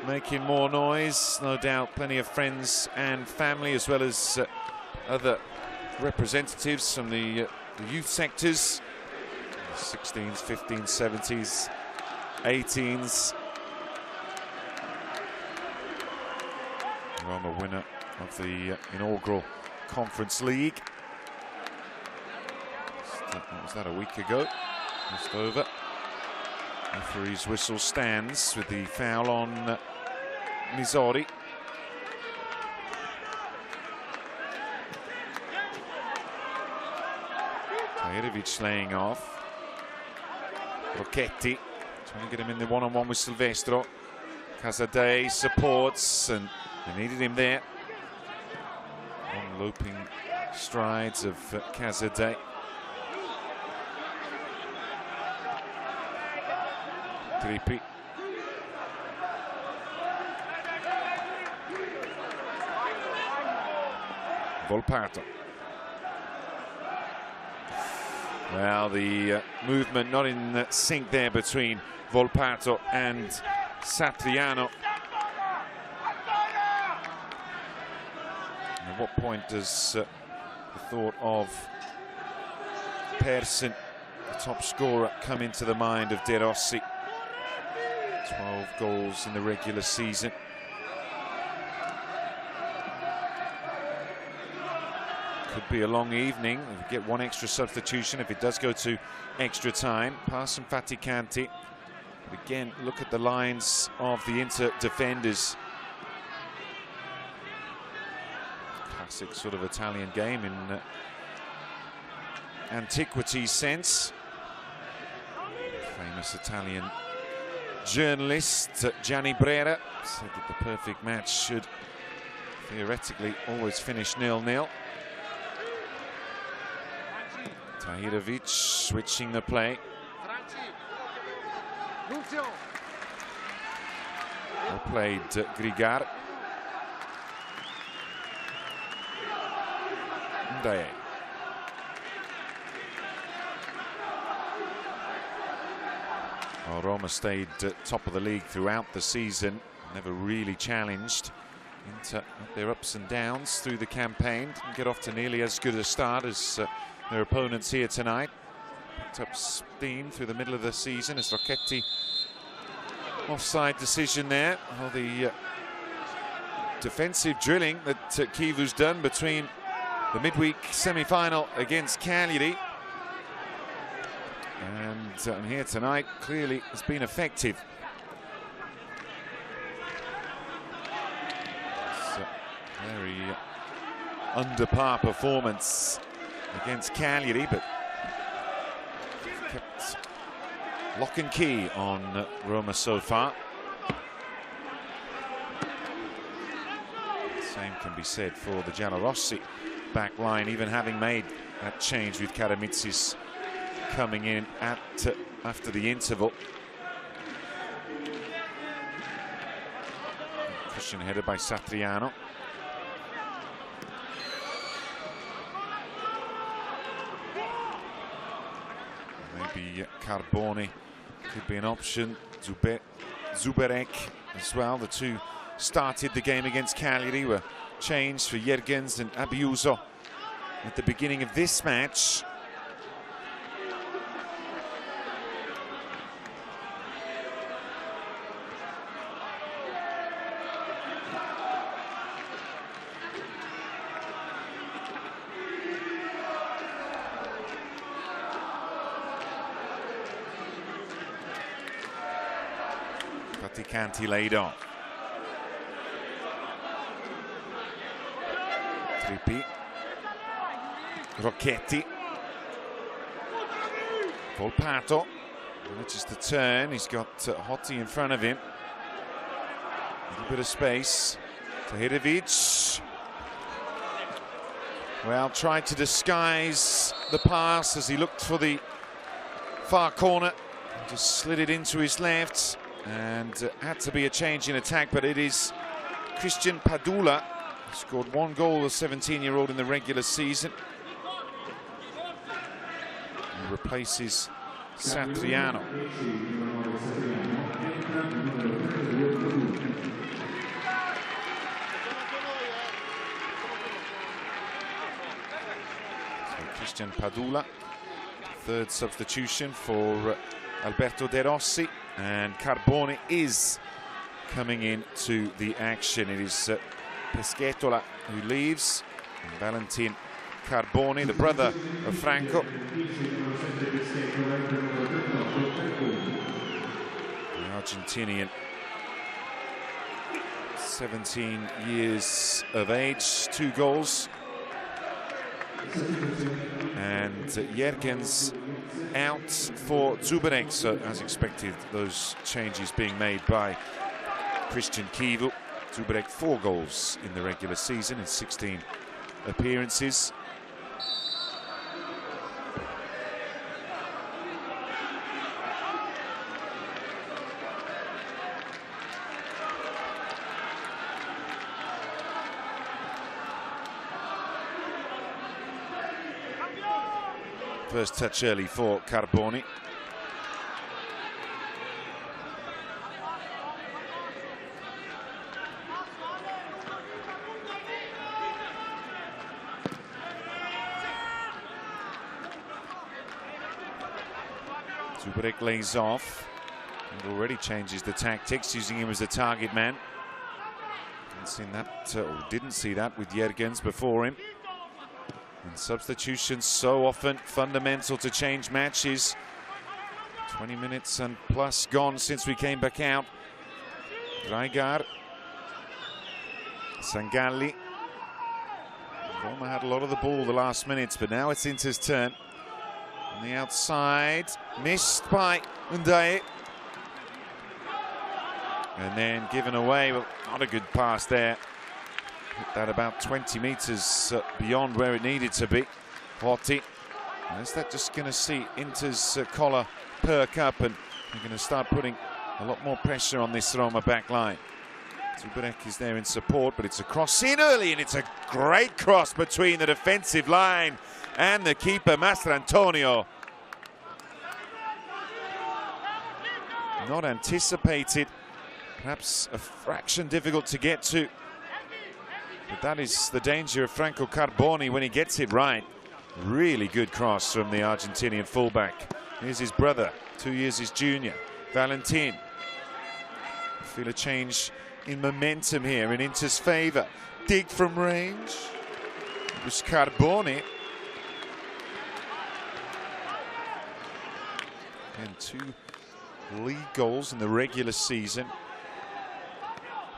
making more noise. No doubt plenty of friends and family, as well as other representatives from the youth sectors. 16s, 15s, 70s, 18s. We're on the winner of the inaugural Conference League. Was that a week ago? Just over. Referee's whistle stands with the foul on Misori. Tahirovic laying off. Rocchetti trying to get him in the one-on-one with Silvestro. Casadei supports, and they needed him there. Long loping strides of Casadei. Trippi. Volpato. Well, the movement not in sync there between Volpato and Satriano. And at what point does the thought of Persson, the top scorer, come into the mind of De Rossi? 12 goals in the regular season. Could be a long evening. We'll get one extra substitution if it does go to extra time. Pass from Faticanti. But again, look at the lines of the Inter defenders. Classic sort of Italian game in antiquity sense. Famous Italian journalist Gianni Brera said that the perfect match should theoretically always finish 0-0. Tahirovic switching the play. Well played, Grigar. Ndaye. Well, Roma stayed top of the league throughout the season, never really challenged. Inter had their ups and downs through the campaign, didn't get off to nearly as good a start as their opponents here tonight. Picked up steam through the middle of the season as Rocchetti offside decision there. Well, the defensive drilling that Kivu's done between the midweek semi-final against Cagliari and here tonight clearly has been effective. It's a very under par performance against Cagliari, but kept lock and key on Roma so far. The same can be said for the Giallorossi back line, even having made that change with Karamitsis coming in after the interval. Cushion header by Satriano. Maybe Carboni could be an option. Zuberek as well. The two started the game against Cagliari, were changed for Jürgens and Abiuso at the beginning of this match. Canty laid off. Trippi. Rocchetti. Volpato manages to turn. He's got Hotti in front of him. A little bit of space. Tahirovic. Well, tried to disguise the pass as he looked for the far corner. Just slid it into his left. And had to be a change in attack, but it is Christian Padula, who scored one goal, the 17-year-old in the regular season. He replaces Satriano. So Christian Padula, third substitution for Alberto De Rossi. And Carboni is coming into the action. It is Peschetola who leaves. And Valentin Carboni, the brother of Franco. The Argentinian, 17 years of age, 2 goals. And Jürgens out for Zuberek, so as expected, those changes being made by Christian Kivu. Zuberek 4 goals in the regular season in 16 appearances. First touch early for Carboni. Zuberek lays off and already changes the tactics, using him as a target man. Didn't see that with Jürgens before him. And substitutions so often fundamental to change matches. 20 minutes and plus gone since we came back out. Grigar. Sangalli. Roma had a lot of the ball the last minutes, but now it's Inter's turn. On the outside, missed by Ndaye. And then given away. Well, not a good pass there. Hit that about 20 meters beyond where it needed to be. Hotti. Is that just going to see Inter's collar perk up, and they're going to start putting A lot more pressure on this Roma back line. Zubarek is there in support, but it's a cross in early, and it's a great cross between the defensive line and the keeper, Mastrantonio. Not anticipated, perhaps a fraction difficult to get to. But that is the danger of Franco Carboni when he gets it right. Really good cross from the Argentinian fullback. Here's his brother, 2 years his junior, Valentin. Feel a change in momentum here in Inter's favour. Dig from range. It was Carboni. And 2 league goals in the regular season.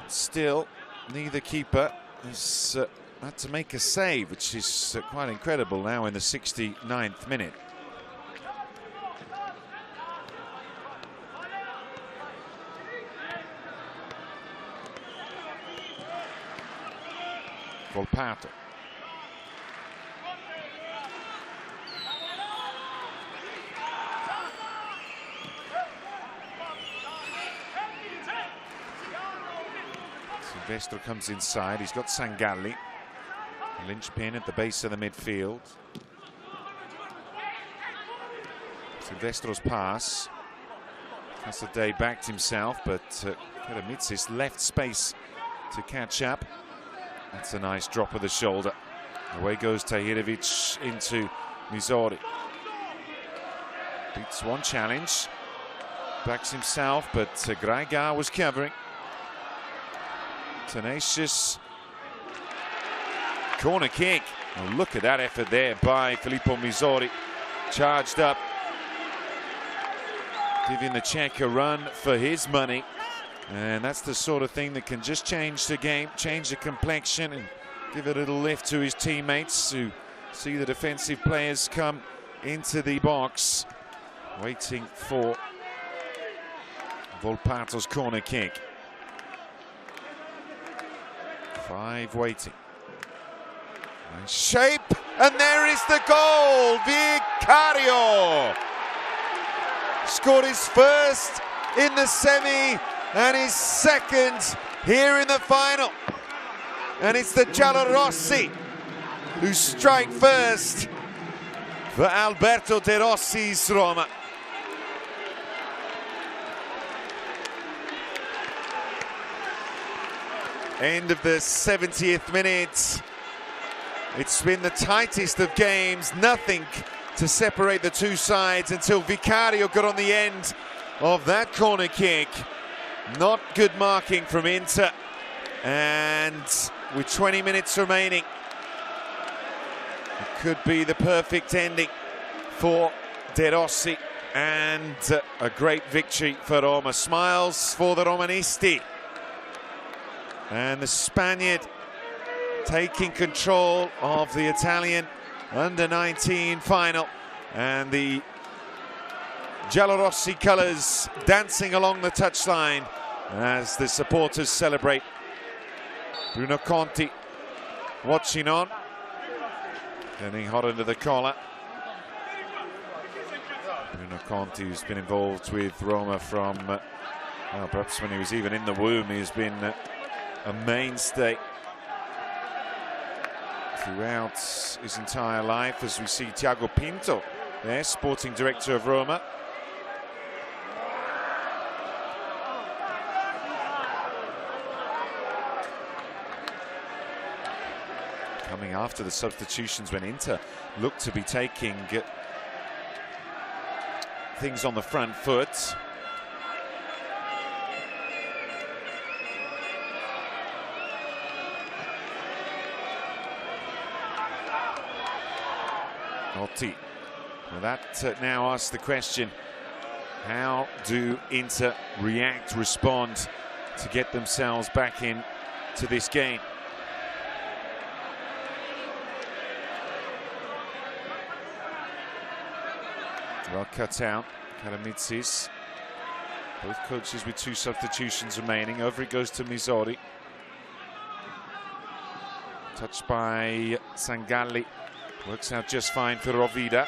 Still, neither keeper has had to make a save, which is quite incredible now in the 69th minute. Volpato. Silvestro comes inside. He's got Sangalli. Linchpin at the base of the midfield. Silvestro's pass. Casadei backed himself, but Karamitsis left space to catch up. That's a nice drop of the shoulder. Away goes Tahirovic into Mizori. Beats one challenge. Backs himself, but Graigar was covering. Tenacious. Corner kick. Oh, look at that effort there by Filippo Mizori. Charged up. Giving the Czech a run for his money. And that's the sort of thing that can just change the game, change the complexion, and give a little lift to his teammates who see the defensive players come into the box, waiting for Volpato's corner kick. 5 waiting. Nice shape, and there is the goal. Vicario scored his first in the semi and his second here in the final. And it's the Giallorossi who strike first for Alberto De Rossi's Roma. End of the 70th minute. It's been the tightest of games. Nothing to separate the two sides until Vicario got on the end of that corner kick. Not good marking from Inter. And with 20 minutes remaining, it could be the perfect ending for De Rossi, and a great victory for Roma. Smiles for the Romanisti. And the Spaniard taking control of the Italian under-19 final. And the Giallorossi colours dancing along the touchline as the supporters celebrate. Bruno Conti watching on, getting hot under the collar. Bruno Conti, who's been involved with Roma from, well, perhaps when he was even in the womb, he's been a mainstay throughout his entire life, as we see Tiago Pinto there, sporting director of Roma. Coming after the substitutions when Inter looked to be taking things on the front foot. Otti. Well, that now asks the question, how do Inter react, respond to get themselves back in to this game? Well cut out, Karamitsis. Both coaches with 2 substitutions remaining. Over it goes to Mizori. Touched by Sangalli. Works out just fine for Rovida.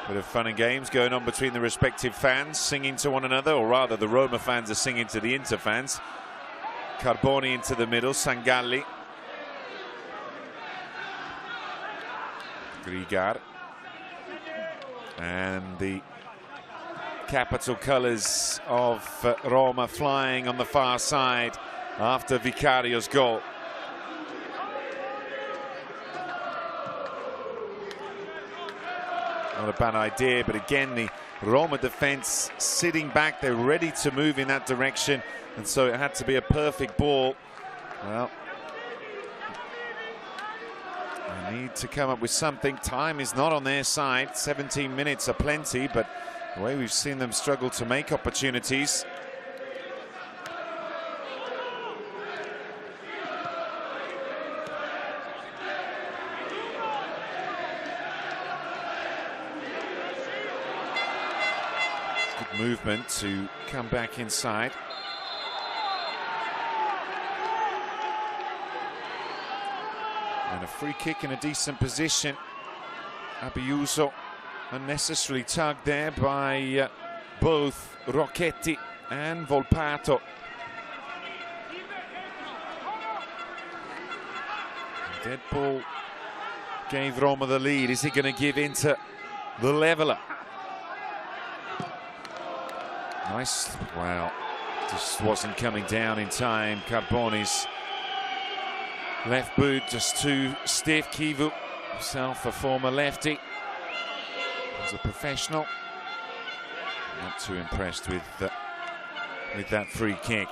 Bit of fun and games going on between the respective fans, singing to one another, or rather the Roma fans are singing to the Inter fans. Carboni into the middle, Sangalli. Grigar. And the capital colours of Roma flying on the far side after Vicario's goal. Not a bad idea, but again the Roma defence sitting back, they're ready to move in that direction, and so it had to be a perfect ball. Well, they need to come up with something. Time is not on their side. 17 minutes are plenty, but the way we've seen them struggle to make opportunities. Good movement to come back inside. And a free kick in a decent position. Abiuso unnecessarily tugged there by both Rocchetti and Volpato. Dead ball gave Roma the lead. Is he going to give Inter the leveller? Nice. Wow. Just wasn't coming down in time. Carboni's left boot just too stiff. Kivu, himself a former lefty, was a professional. Not too impressed with that free kick.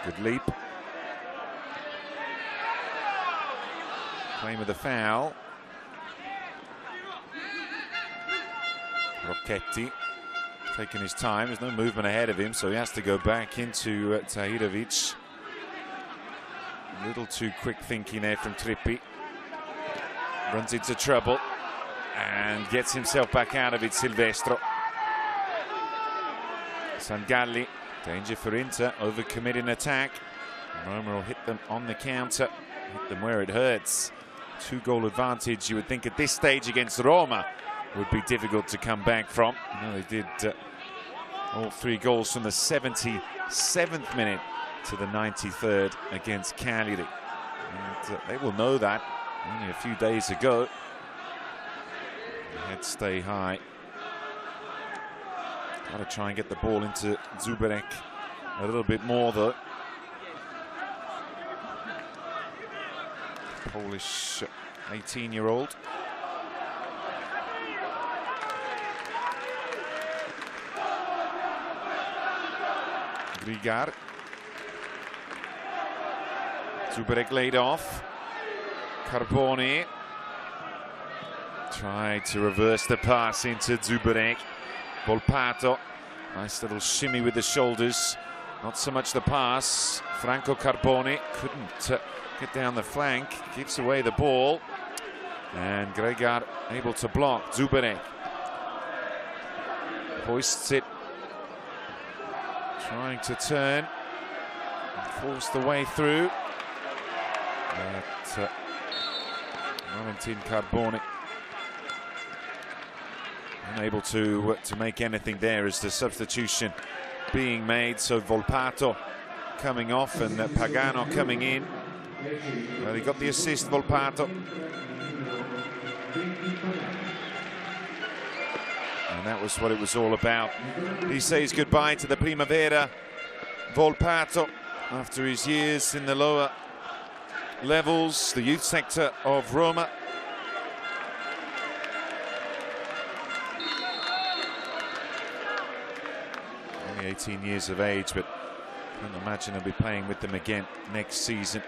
Good leap. Claim of the foul. Rocchetti taking his time. There's no movement ahead of him, so he has to go back into Tahirovic. A little too quick thinking there from Trippi. Runs into trouble and gets himself back out of it, Silvestro. Sangalli. Danger for Inter, overcommitting attack. Roma will hit them on the counter, hit them where it hurts. 2-goal advantage, you would think at this stage against Roma, would be difficult to come back from. You know, they did all 3 goals from the 77th minute to the 93rd against Cagliari. And they will know that only a few days ago. The heads stay high. Got to try and get the ball into Zuberek a little bit more, though. Polish 18-year-old. Grigar. Zuberek laid off. Carboni tried to reverse the pass into Zuberek. Volpato, nice little shimmy with the shoulders, not so much the pass. Franco Carboni couldn't get down the flank, gives away the ball, and Grigar able to block. Zuberek hoists it, trying to turn, force the way through. But Valentin Carboni unable to make anything there as the substitution being made. So Volpato coming off and Pagano coming in. Well, he got the assist, Volpato. And that was what it was all about. He says goodbye to the Primavera. Volpato, after his years in the lower levels, the youth sector of Roma. Only 18 years of age, but I can't imagine he'll be playing with them again next season.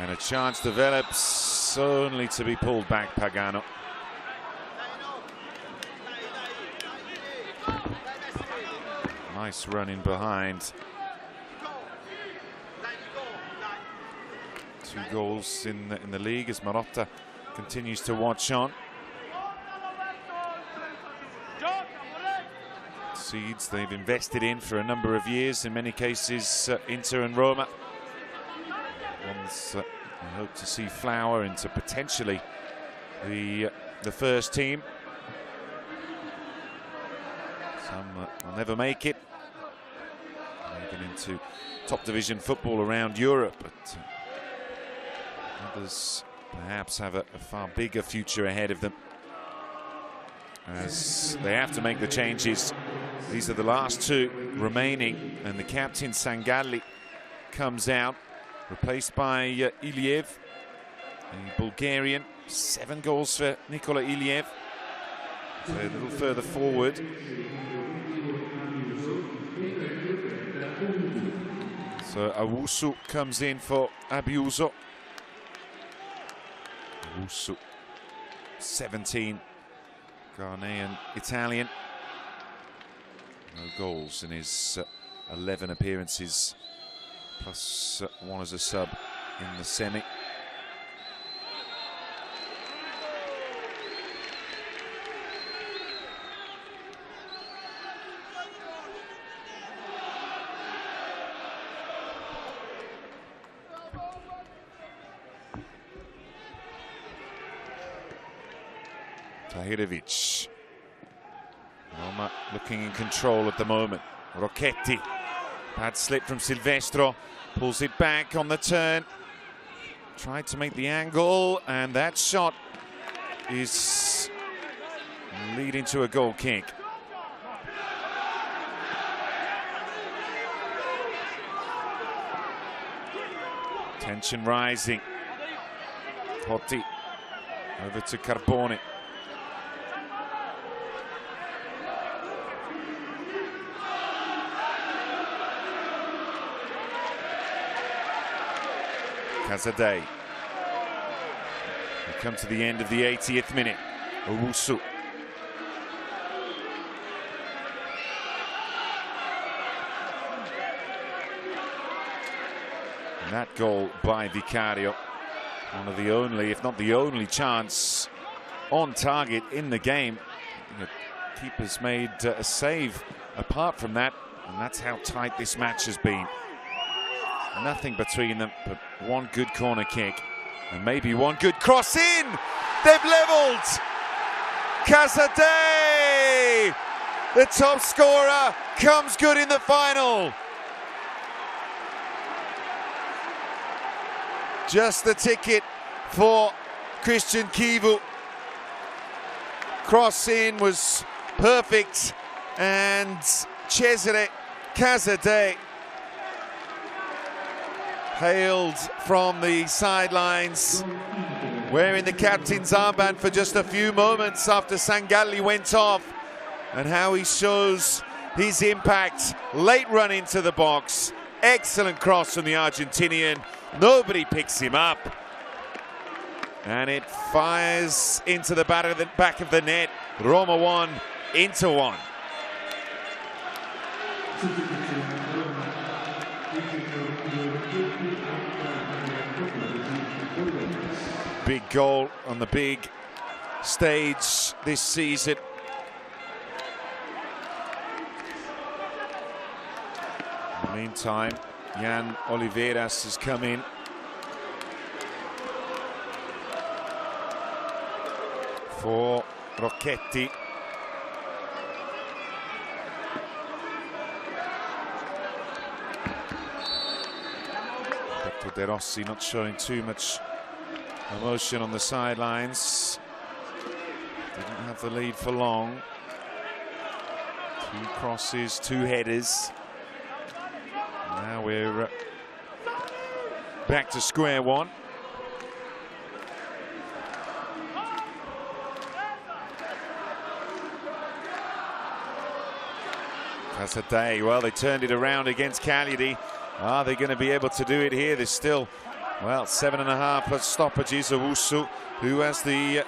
And a chance develops, only to be pulled back, Pagano. Nice run in behind. 2 goals in the league as Marotta continues to watch on. Seeds they've invested in for a number of years, in many cases Inter and Roma. Ones I hope to see flower into potentially the first team. Some will never make it, even into top division football around Europe, but others perhaps have a far bigger future ahead of them, as they have to make the changes. These are the last 2 remaining, and the captain Sangalli comes out, replaced by Iliev, a Bulgarian. 7 goals for Nikola Iliev. So a little further forward. So Awusu comes in for Abiuso. Awusu, 17, Ghanaian Italian. No goals in his 11 appearances, plus 1 as a sub in the semi. Tahirovic. Roma looking in control at the moment. Rocchetti. Bad slip from Silvestro. Pulls it back on the turn. Tried to make the angle, and that shot is leading to a goal kick. Tension rising. Totti over to Carbone. Casadei. We come to the end of the 80th minute. Owusu. And that goal by Vicario, one of the only, if not the only, chance on target in the game. The keeper's made a save apart from that, and that's how tight this match has been. Nothing between them but 1 good corner kick and maybe 1 good cross in. They've levelled. Casadei, the top scorer, comes good in the final. Just the ticket for Christian Kivu. Cross in was perfect, and Cesare Casadei, hailed from the sidelines, wearing the captain's armband for just a few moments after Sangalli went off, and how he shows his impact. Late run into the box, excellent cross from the Argentinian, nobody picks him up, and it fires into the back of the net. Roma 1, Inter 1. Big goal on the big stage this season. In the meantime, Jan Oliveras has come in for Rocchetti. Dr. De Rossi not showing too much emotion on the sidelines. Didn't have the lead for long. 2 crosses, 2 headers. Now we're back to square one. Casadei, well, they turned it around against Cagliari. Are they going to be able to do it here? There's still, well, 7.5 plus stoppages. Owusu, who has the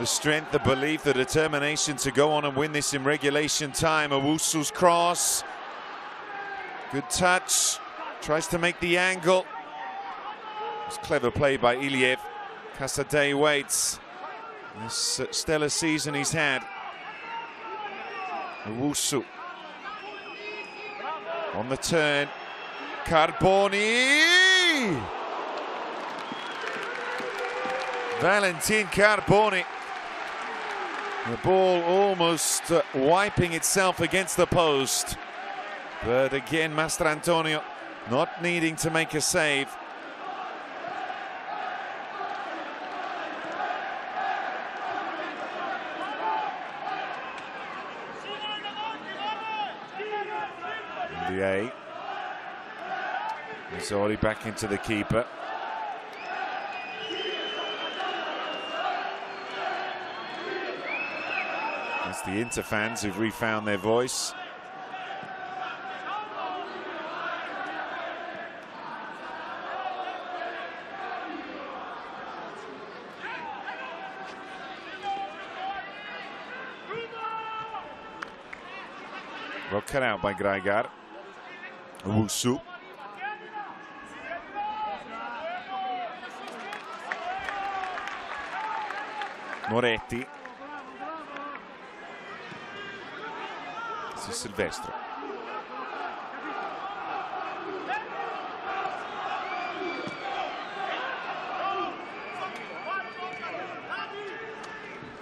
strength, the belief, the determination to go on and win this in regulation time. Owusu's cross, Good touch. Tries to make the angle. It's clever play by Iliev. Casadei waits. This stellar season he's had. Owusu. On the turn. Carboni. Valentin Carboni. The ball almost wiping itself against the post. But again, Mastrantonio not needing to make a save. Mazzoli back into the keeper. That's the Inter fans who've refound their voice. Well cut out by Graigar. Owusu. Moretti. This is Silvestro.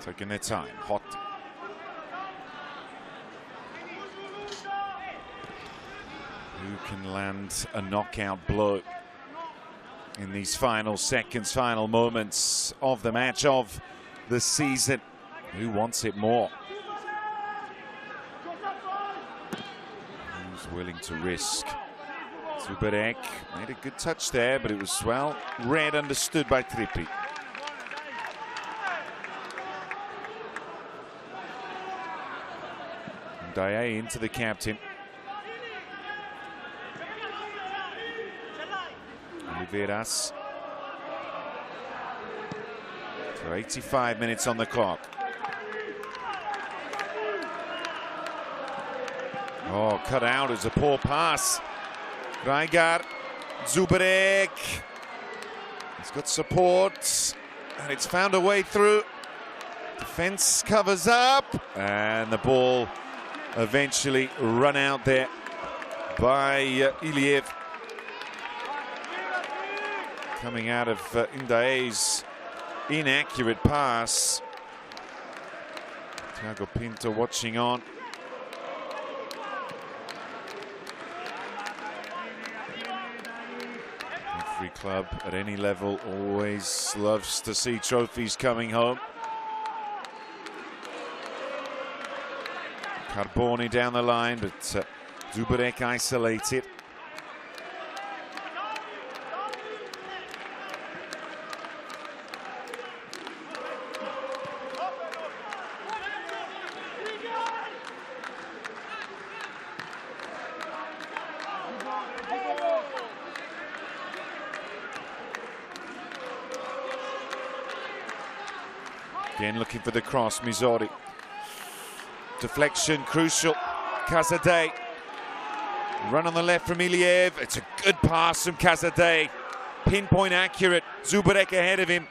Taking their time. Hot. Who can land a knockout blow in these final seconds, final moments of the match, of the season? Who wants it more? Who's willing to risk? Zuberek made a good touch there, but it was well read, understood by Trippi. Ndaye into the captain. Oliveras. So 85 minutes on the clock. Oh, cut out as a poor pass. Graigar. Zuberek. He's got support. And it's found a way through. Defense covers up. And the ball eventually run out there by Iliev. Coming out of Ndaye's inaccurate pass. Thiago Pinto watching on. Every club at any level always loves to see trophies coming home. Carboni down the line, but Zuberek isolated. Again looking for the cross, Mizori. Deflection crucial. Casadei. Run on the left from Iliev. It's a good pass from Casadei. Pinpoint accurate. Zuberek ahead of him.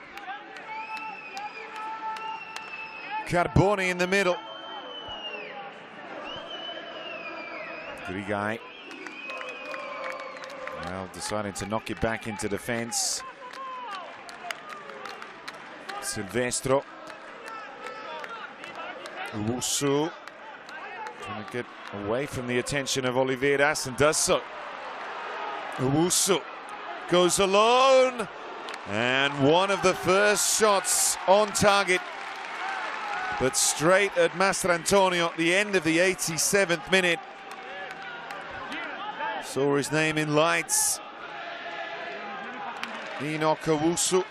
Carboni in the middle. Grigai. Well, deciding to knock it back into defense. Silvestro. Owusu. Trying to get away from the attention of Oliveras, and does so. Owusu goes alone, and one of the first shots on target, but straight at Mastrantonio at the end of the 87th minute. Saw his name in lights. Enoch Owusu.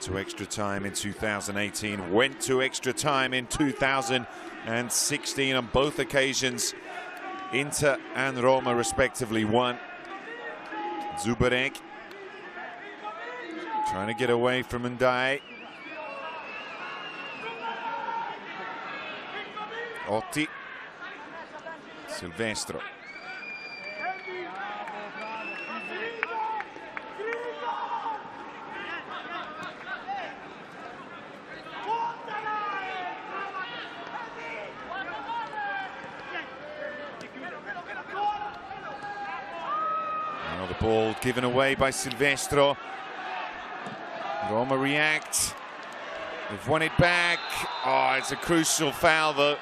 To extra time in 2018, went to extra time in 2016. On both occasions, Inter and Roma respectively won. Zubarek trying to get away from Ndai. Otti. Silvestro. Now the ball given away by Silvestro. Roma react. They've won it back. Oh, it's a crucial foul though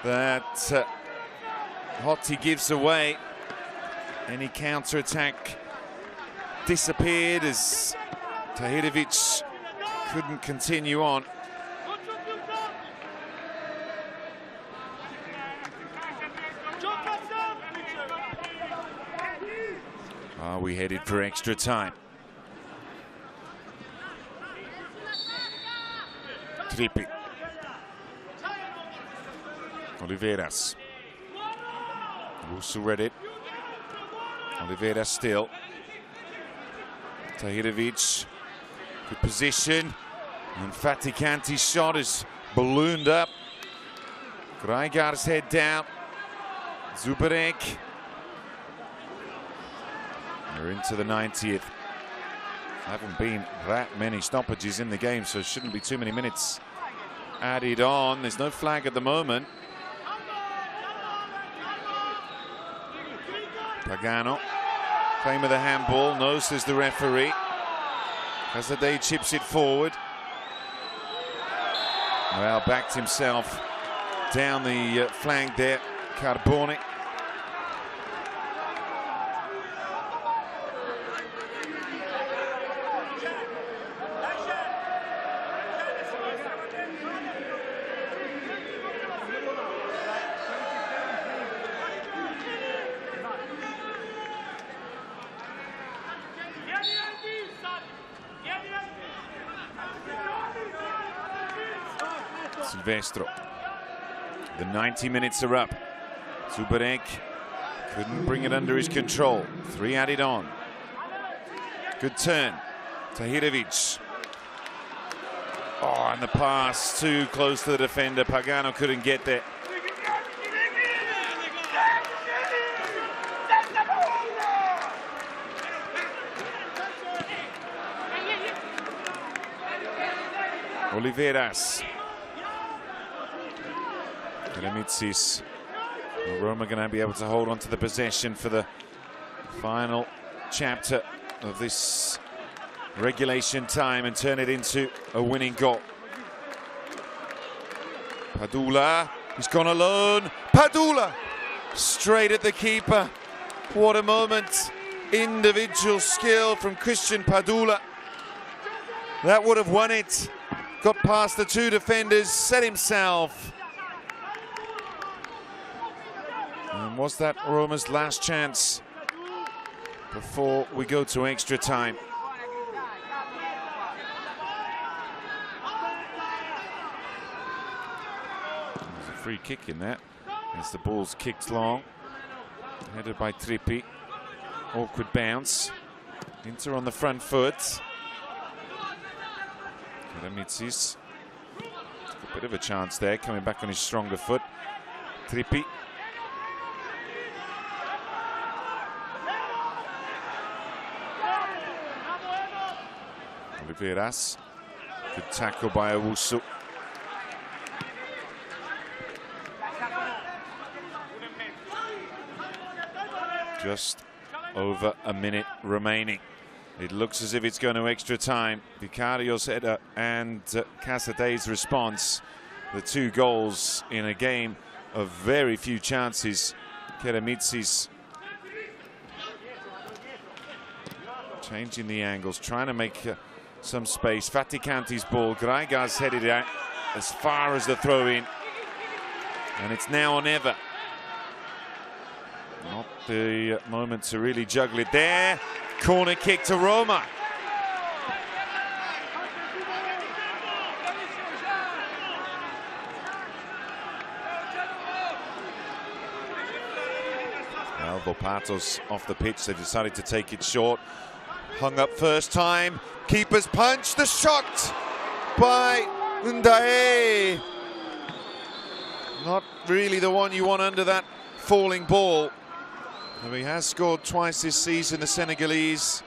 that Otti gives away. Any counter-attack disappeared as Tahirovic couldn't continue on. Are we headed for extra time? Trippi. Oliveras. Also read it. Oliveras still. Tahirovic. Good position. And Faticanti's shot is ballooned up. Greigar's head down. Zubarek. We're into the 90th. Haven't been that many stoppages in the game, so shouldn't be too many minutes added on. There's no flag at the moment. Pagano, claim of the handball, no, says the referee. Casadei chips it forward. Well, backed himself down the flank there, Carbone. Silvestro. The 90 minutes are up. Zubarek couldn't bring it under his control. 3 added on. Good turn. Tahirovic. Oh, and the pass too close to the defender. Pagano couldn't get there. Oliveras. Karamitsis. Roma going to be able to hold on to the possession for the final chapter of this regulation time and turn it into a winning goal. Padula, he's gone alone. Padula, straight at the keeper. What a moment. Individual skill from Christian Padula. That would have won it. Got past the 2 defenders, set himself. And was that Roma's last chance before we go to extra time? There's a free kick in that as the ball's kicked long. Headed by Trippi. Awkward bounce. Inter on the front foot. Karamitsis. A bit of a chance there, coming back on his stronger foot. Trippi. Oliveras. Good tackle by Owusu. Just over a minute remaining. It looks as if it's going to extra time. Vicario's header and Casadei's response. The 2 goals in a game of very few chances. Karamitsis changing the angles, trying to make some space. Faticanti's ball. Greigar's headed out as far as the throw-in. And it's now or never. Not the moment to really juggle it there. Corner kick to Roma. Well, Volpato's off the pitch. They decided to take it short. Hung up first time. Keeper's punch. The shot by Ndaye. Not really the one you want under that falling ball. And he has scored twice this season, the Senegalese.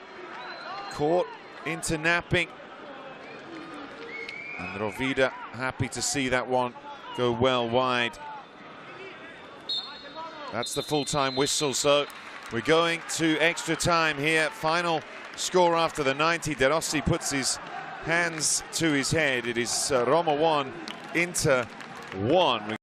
Caught into napping. And Rovida happy to see that one go well wide. That's the full-time whistle, so we're going to extra time here. Final score after the 90. De Rossi puts his hands to his head. It is Roma 1, Inter 1.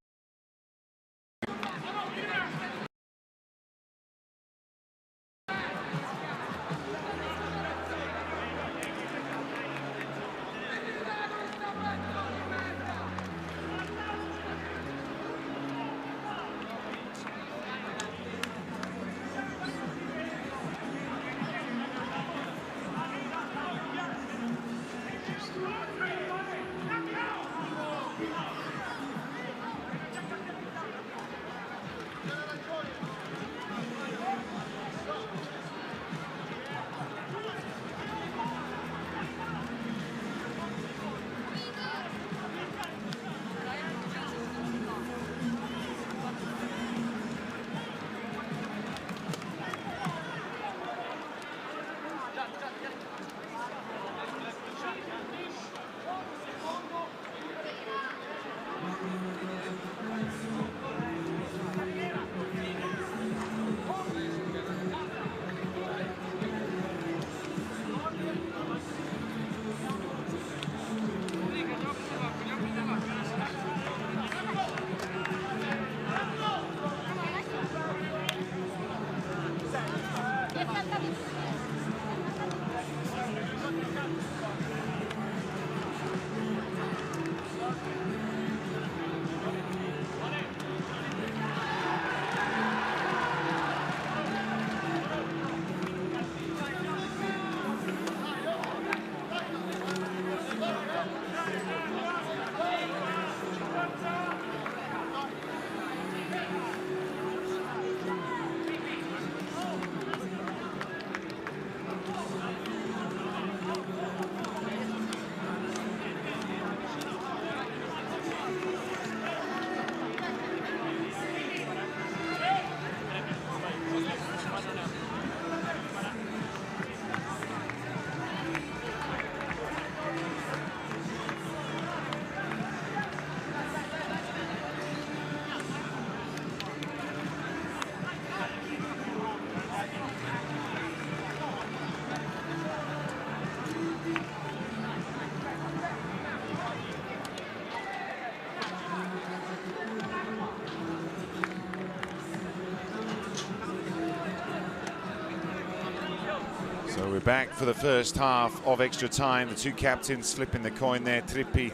So we're back for the first half of extra time. The two captains flipping the coin there, Trippi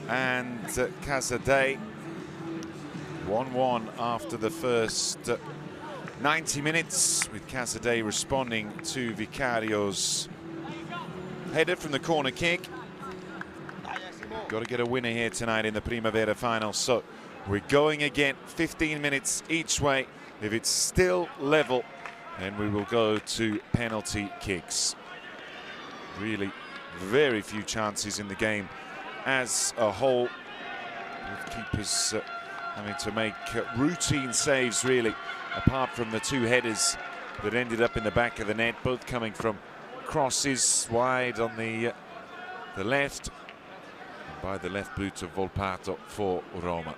and Casadei. 1-1 after the first 90 minutes, with Casadei responding to Vicario's header from the corner kick. Got to get a winner here tonight in the Primavera final. So we're going again, 15 minutes each way. If it's still level, then we will go to penalty kicks. Really very few chances in the game as a whole, with keepers having to make routine saves, really, apart from the two headers that ended up in the back of the net, both coming from crosses wide on the left, and by the left boot of Volpato for Roma.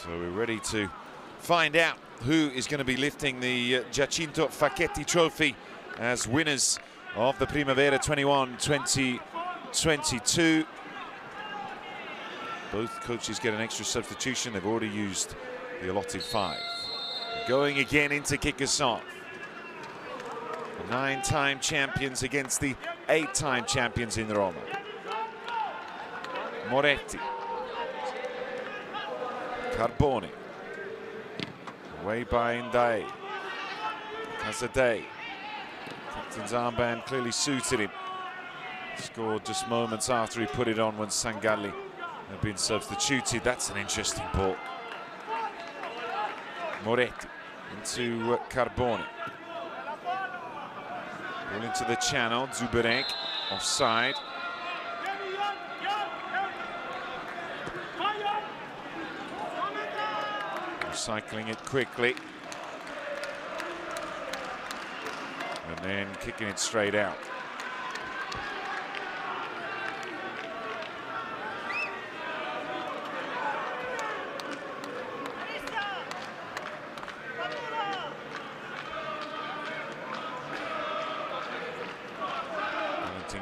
So we're ready to find out who is going to be lifting the Giacinto Facchetti Trophy as winners of the Primavera 21-2022. Both coaches get an extra substitution. They've already used the allotted 5. Going again into kick us off. The 9-time champions against the 8-time champions in Roma. Moretti. Carboni. Away by Ndaye. Casadei. Captain's armband clearly suited him. Scored just moments after he put it on when Sangalli had been substituted. That's an interesting ball. Moretti into Carboni. Ball into the channel, Zuberek offside. Recycling it quickly. And then kicking it straight out.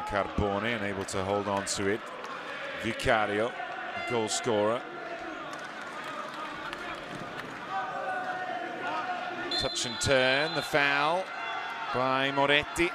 Carboni unable to hold on to it. Vicario, goal scorer. Touch and turn, the foul by Moretti.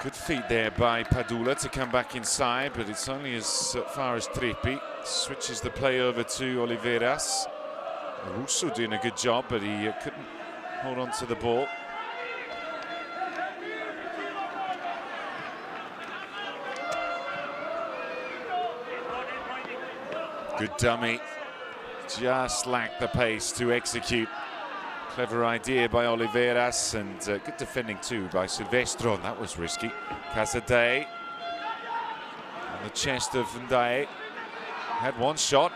Good feed there by Padula to come back inside, but it's only as far as Trippi. Switches the play over to Oliveras. Russo doing a good job, but he couldn't hold on to the ball. Good dummy. Just lacked the pace to execute. Clever idea by Oliveras, and good defending too by Silvestro, and that was risky. Casadei on the chest of Ndaye. Had one shot.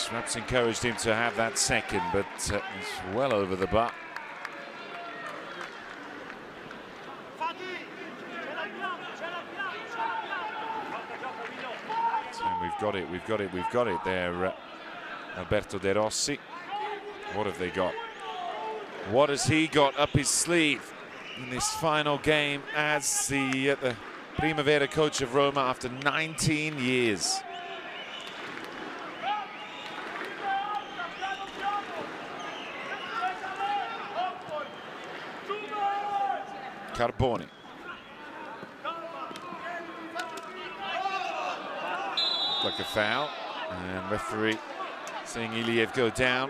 Perhaps encouraged him to have that second, but it's well over the bar. So we've got it there, Alberto De Rossi. What have they got? What has he got up his sleeve in this final game as the Primavera coach of Roma after 19 years? Carboni. Like a foul, and referee seeing Iliev go down.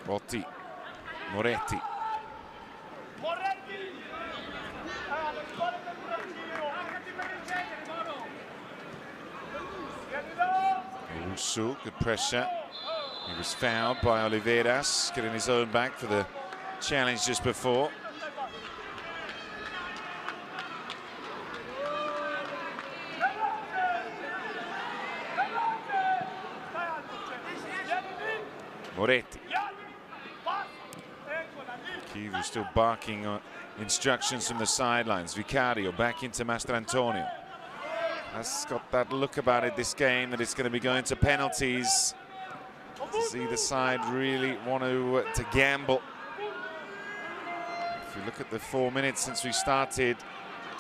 Botti, Moretti. Russo, good pressure. He was fouled by Oliveras, getting his own back for the challenge just before. Moretti. Kiev is still barking instructions from the sidelines. Vicario back into Mastrantonio. Has got that look about it this game that it's going to be going to penalties. Does either side really want to gamble? If you look at the 4 minutes since we started,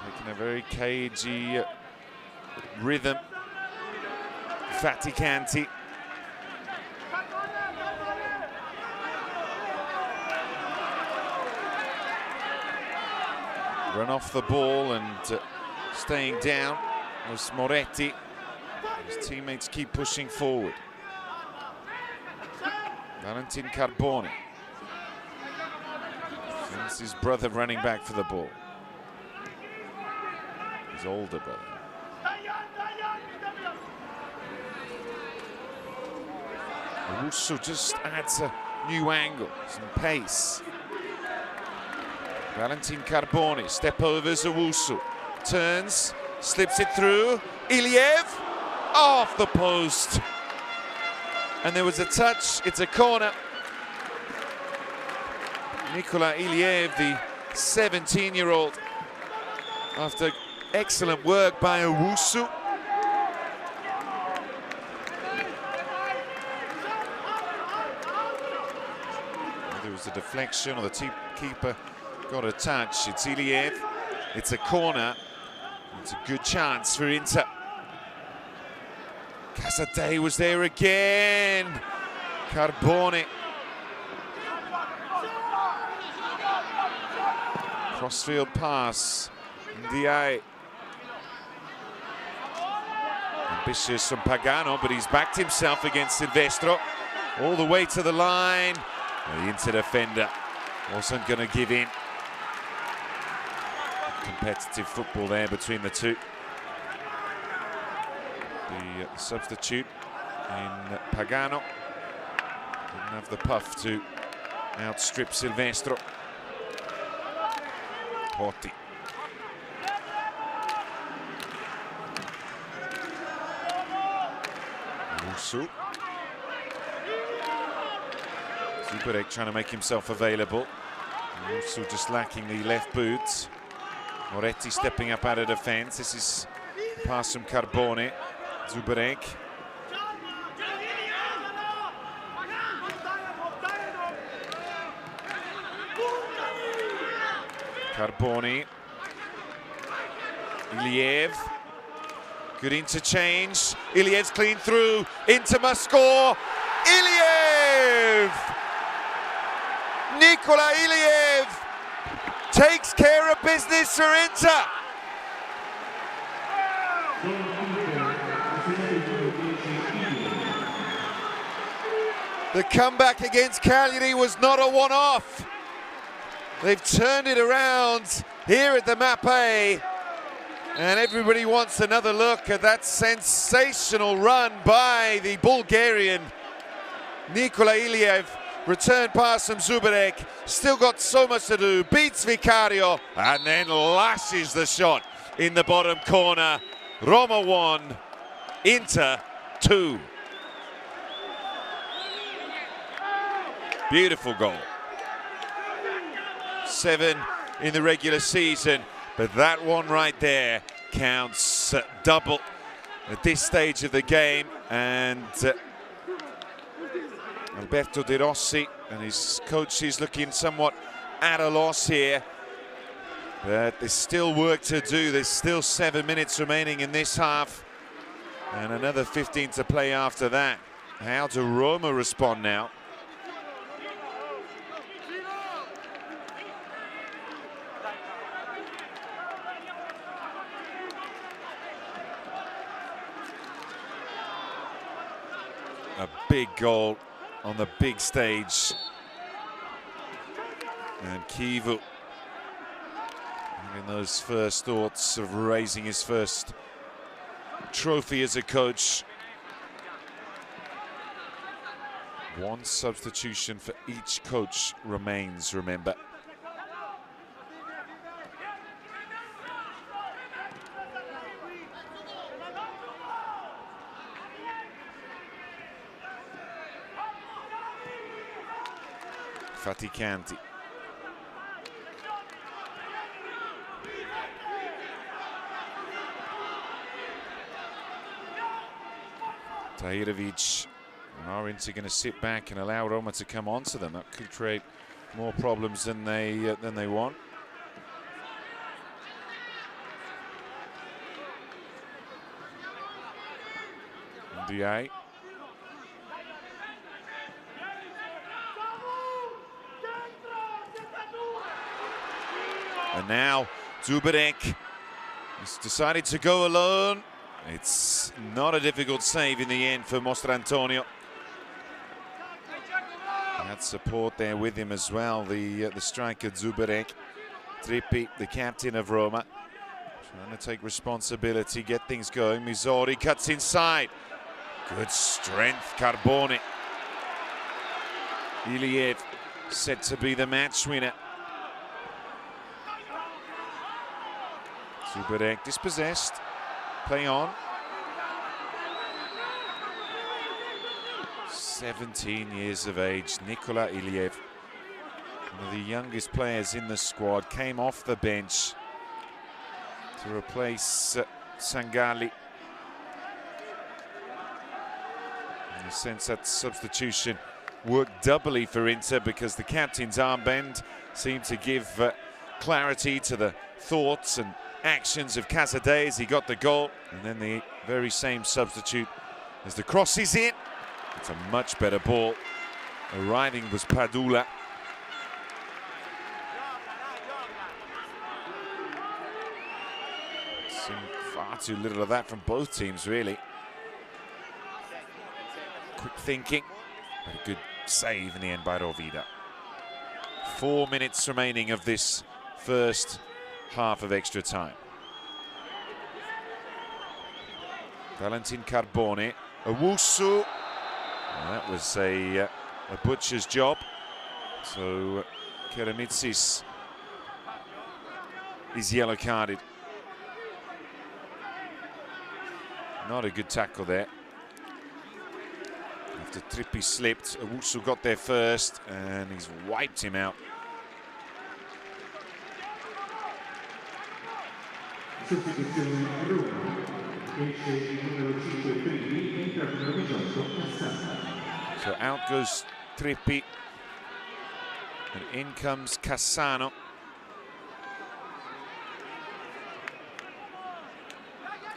taking a very cagey rhythm. Faticanti. Run off the ball and staying down was Moretti. His teammates keep pushing forward. Valentin Carboni. It's his brother running back for the ball. His older brother. Russo just adds a new angle, some pace. Valentin Carboni, step over Owusu, turns, slips it through, Iliev, off the post. And there was a touch, it's a corner. Nikola Iliev, the 17-year-old, after excellent work by Owusu. was a deflection, or the keeper got a touch. It's Iliev. It's a corner. It's a good chance for Inter. Casadei was there again. Carbone. Crossfield pass. Ndiaye. Ambitious from Pagano, but he's backed himself against Silvestro. All the way to the line. The Inter defender wasn't going to give in. Competitive football there between the two. The substitute in Pagano didn't have the puff to outstrip Silvestro. Horti. Rusu. Zubarek trying to make himself available. Rusu just lacking the left boot. Moretti stepping up out of defence. This is a pass from Carbone. Zubarek. Carbone. Iliev. Good interchange. Iliev's clean through. Inter must score. Iliev! Nikola Iliev takes care of business for Inter. The comeback against Cagliari was not a one-off. They've turned it around here at the Mapei, and everybody wants another look at that sensational run by the Bulgarian Nikola Iliev. Return pass from Zubarek, still got so much to do, beats Vicario, and then lashes the shot in the bottom corner. Roma 1, Inter 2. Beautiful goal. 7 in the regular season, but that one right there counts double at this stage of the game, and Alberto De Rossi and his coach is looking somewhat at a loss here. But there's still work to do. There's still 7 minutes remaining in this half, and another 15 to play after that. How do Roma respond now? A big goal on the big stage, and Kivu having those first thoughts of raising his first trophy as a coach. One substitution for each coach remains, remember. Faticanti. Tahirovic. Are Inter going to sit back and allow Roma to come onto them? That could create more problems than they want. Ndiaye. And now Zubarek has decided to go alone. It's not a difficult save in the end for Mastrantonio. He had support there with him as well, the striker Zubarek. Trippi, the captain of Roma, trying to take responsibility, get things going. Misori cuts inside. Good strength, Carbone. Iliev set to be the match winner. Zubarek dispossessed, play on. 17 years of age, Nikola Iliev, one of the youngest players in the squad, came off the bench to replace Sangalli. In a sense, that substitution worked doubly for Inter because the captain's armband seemed to give clarity to the thoughts and actions of Casadei as he got the goal, and then the very same substitute as the cross is in. It's a much better ball. Arriving was Padula. Seen far too little of that from both teams, really. Quick thinking, but a good save in the end by Rovida. 4 minutes remaining of this first half of extra time. Valentin Carbone, Owusu. That was a butcher's job. So Keramitsis is yellow carded. Not a good tackle there. After Trippi slipped, Owusu got there first and he's wiped him out. So out goes Trippi and in comes Cassano.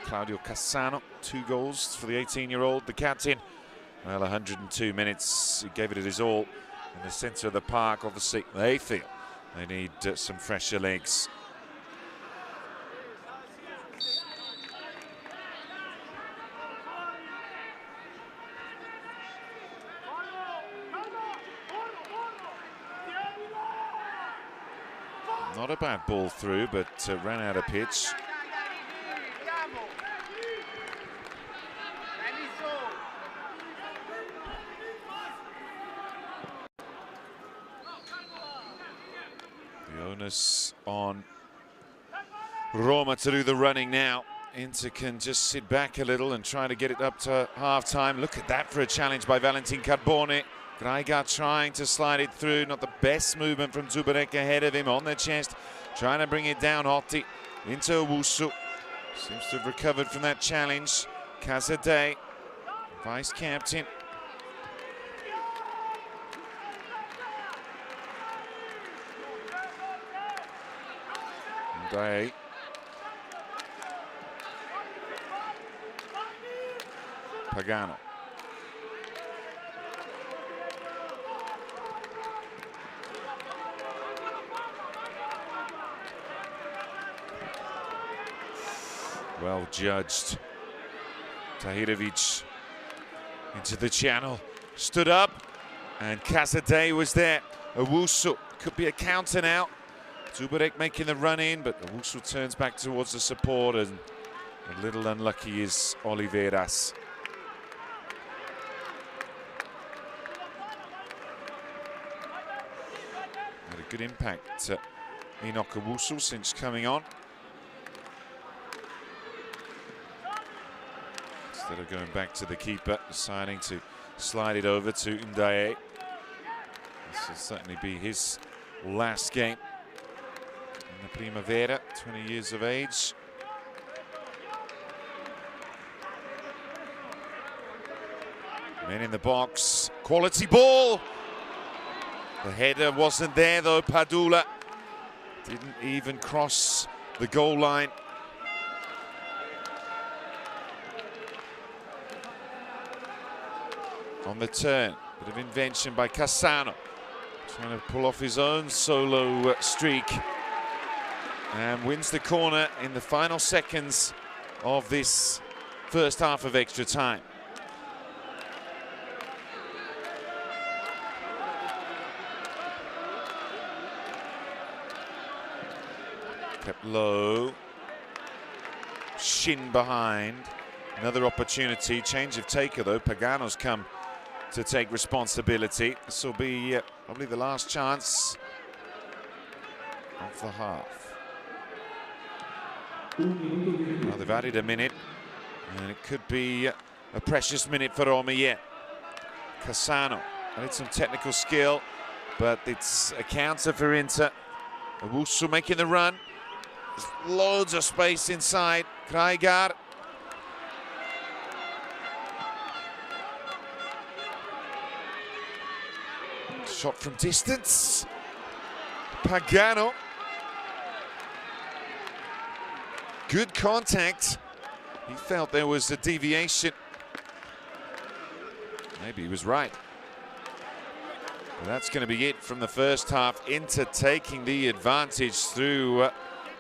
Claudio Cassano, 2 goals for the 18-year-old, the captain. Well, 102 minutes, he gave it his all in the centre of the park. Obviously, they feel they need some fresher legs. Not a bad ball through, but ran out of pitch. The onus on Roma to do the running now. Inter can just sit back a little and try to get it up to half-time. Look at that for a challenge by Valentin Carbone. Graiga trying to slide it through. Not the best movement from Zubarek ahead of him on the chest. Trying to bring it down. Otti into Owusu. Seems to have recovered from that challenge. Casadei, vice-captain. Day. Pagano. Well judged. Tahirovic into the channel. Stood up and Casadei was there. Owusu could be a counter now. Zubarek making the run in, but Owusu turns back towards the support, and a little unlucky is Oliveras. Had a good impact, Enoch Owusu, since coming on. Instead of going back to the keeper, deciding to slide it over to Ndaye. This will certainly be his last game. In the Primavera, 20 years of age. Men in the box, quality ball. The header wasn't there though, Padula didn't even cross the goal line. On the turn, bit of invention by Cassano. Trying to pull off his own solo streak. And wins the corner in the final seconds of this first half of extra time. Kept low. Shin behind. Another opportunity. Change of taker though. Pagano's come to take responsibility. This will be probably the last chance of the half. Well, they've added a minute, and it could be a precious minute for Roma yet. Cassano added some technical skill, but it's a counter for Inter. Owusu making the run. There's loads of space inside. Kraigar. Shot from distance. Pagano. Good contact. He felt there was a deviation. Maybe he was right. But that's going to be it from the first half. Inter taking the advantage through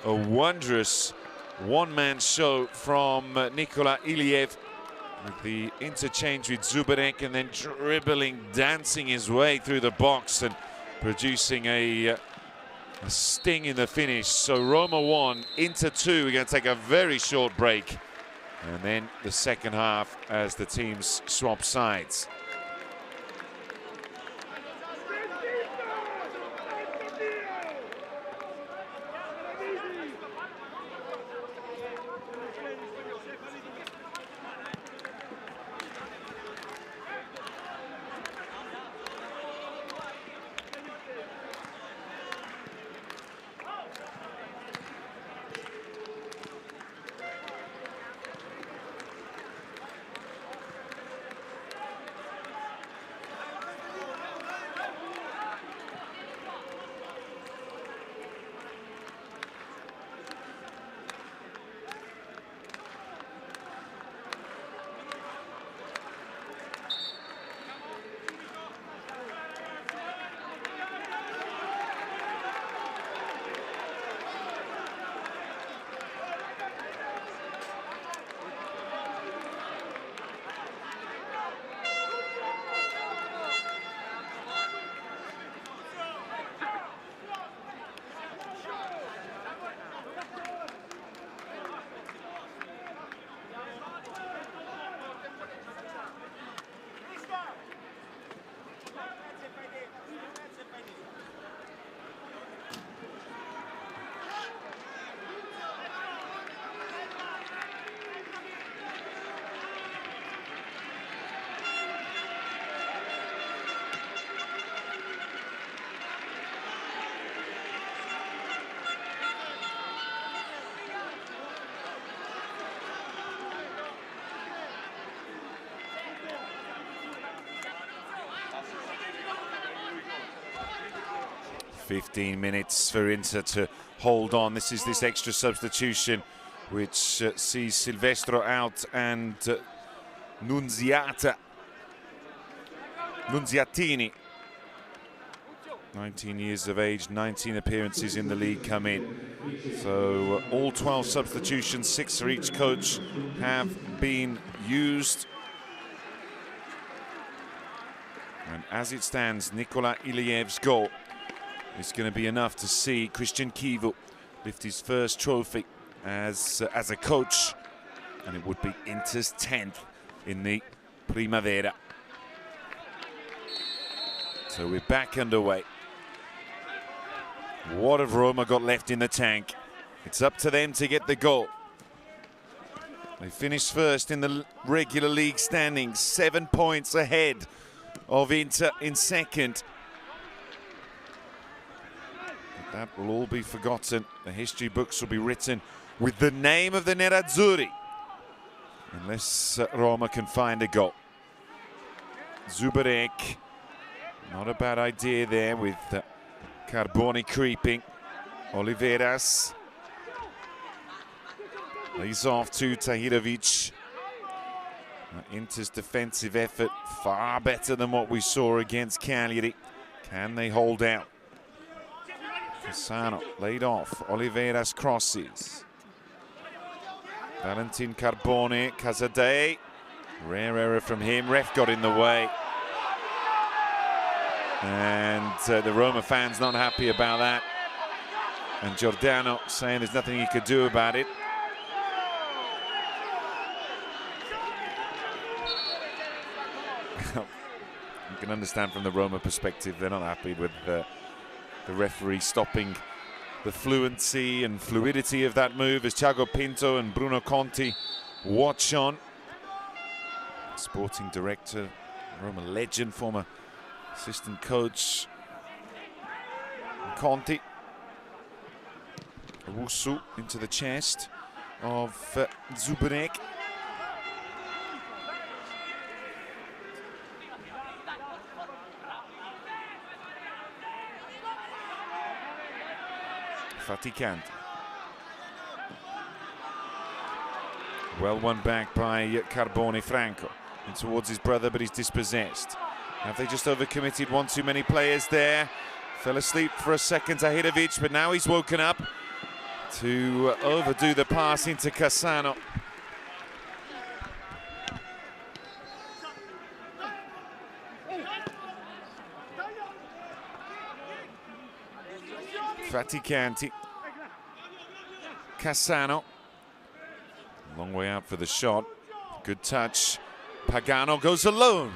a wondrous one-man show from Nikola Iliev, with the interchange with Zubarek, and then dribbling, dancing his way through the box and producing a sting in the finish. So Roma 1, Inter 2. We're going to take a very short break, and then the second half as the teams swap sides. "15 minutes for Inter to hold on." This is this extra substitution, which sees Silvestro out and Nunziatini, 19 years of age, 19 appearances in the league, come in. So all 12 substitutions, 6 for each coach, have been used. And as it stands, Nikola Iliev's goal is going to be enough to see Christian Kivu lift his first trophy as a coach, and it would be Inter's 10th in the Primavera. So we're back underway. What have Roma got left in the tank? It's up to them to get the goal. They finished first in the regular league standings, 7 points ahead of Inter in second. That will all be forgotten. The history books will be written with the name of the Nerazzurri, unless Roma can find a goal. Zubarek, not a bad idea there with Carboni creeping. Oliveras lays off to Tahirovic. Inter's defensive effort far better than what we saw against Cagliari. Can they hold out? Cassano laid off. Oliveras crosses. Valentin Carbone, Casadei. Rare error from him. Ref got in the way. And the Roma fans not happy about that. And Giordano saying there's nothing he could do about it. You can understand from the Roma perspective, they're not happy with the referee stopping the fluency and fluidity of that move as Thiago Pinto and Bruno Conti watch on. Sporting director, Roma legend, former assistant coach Conti. Owusu into the chest of Zubarek. Faticante. Well won back by Carbone Franco. And towards his brother, but he's dispossessed. Have they just overcommitted one too many players there? Fell asleep for a second, Tahirovic, but now he's woken up to overdo the pass into Cassano. Faticante. Cassano. Long way out for the shot. Good touch. Pagano goes alone.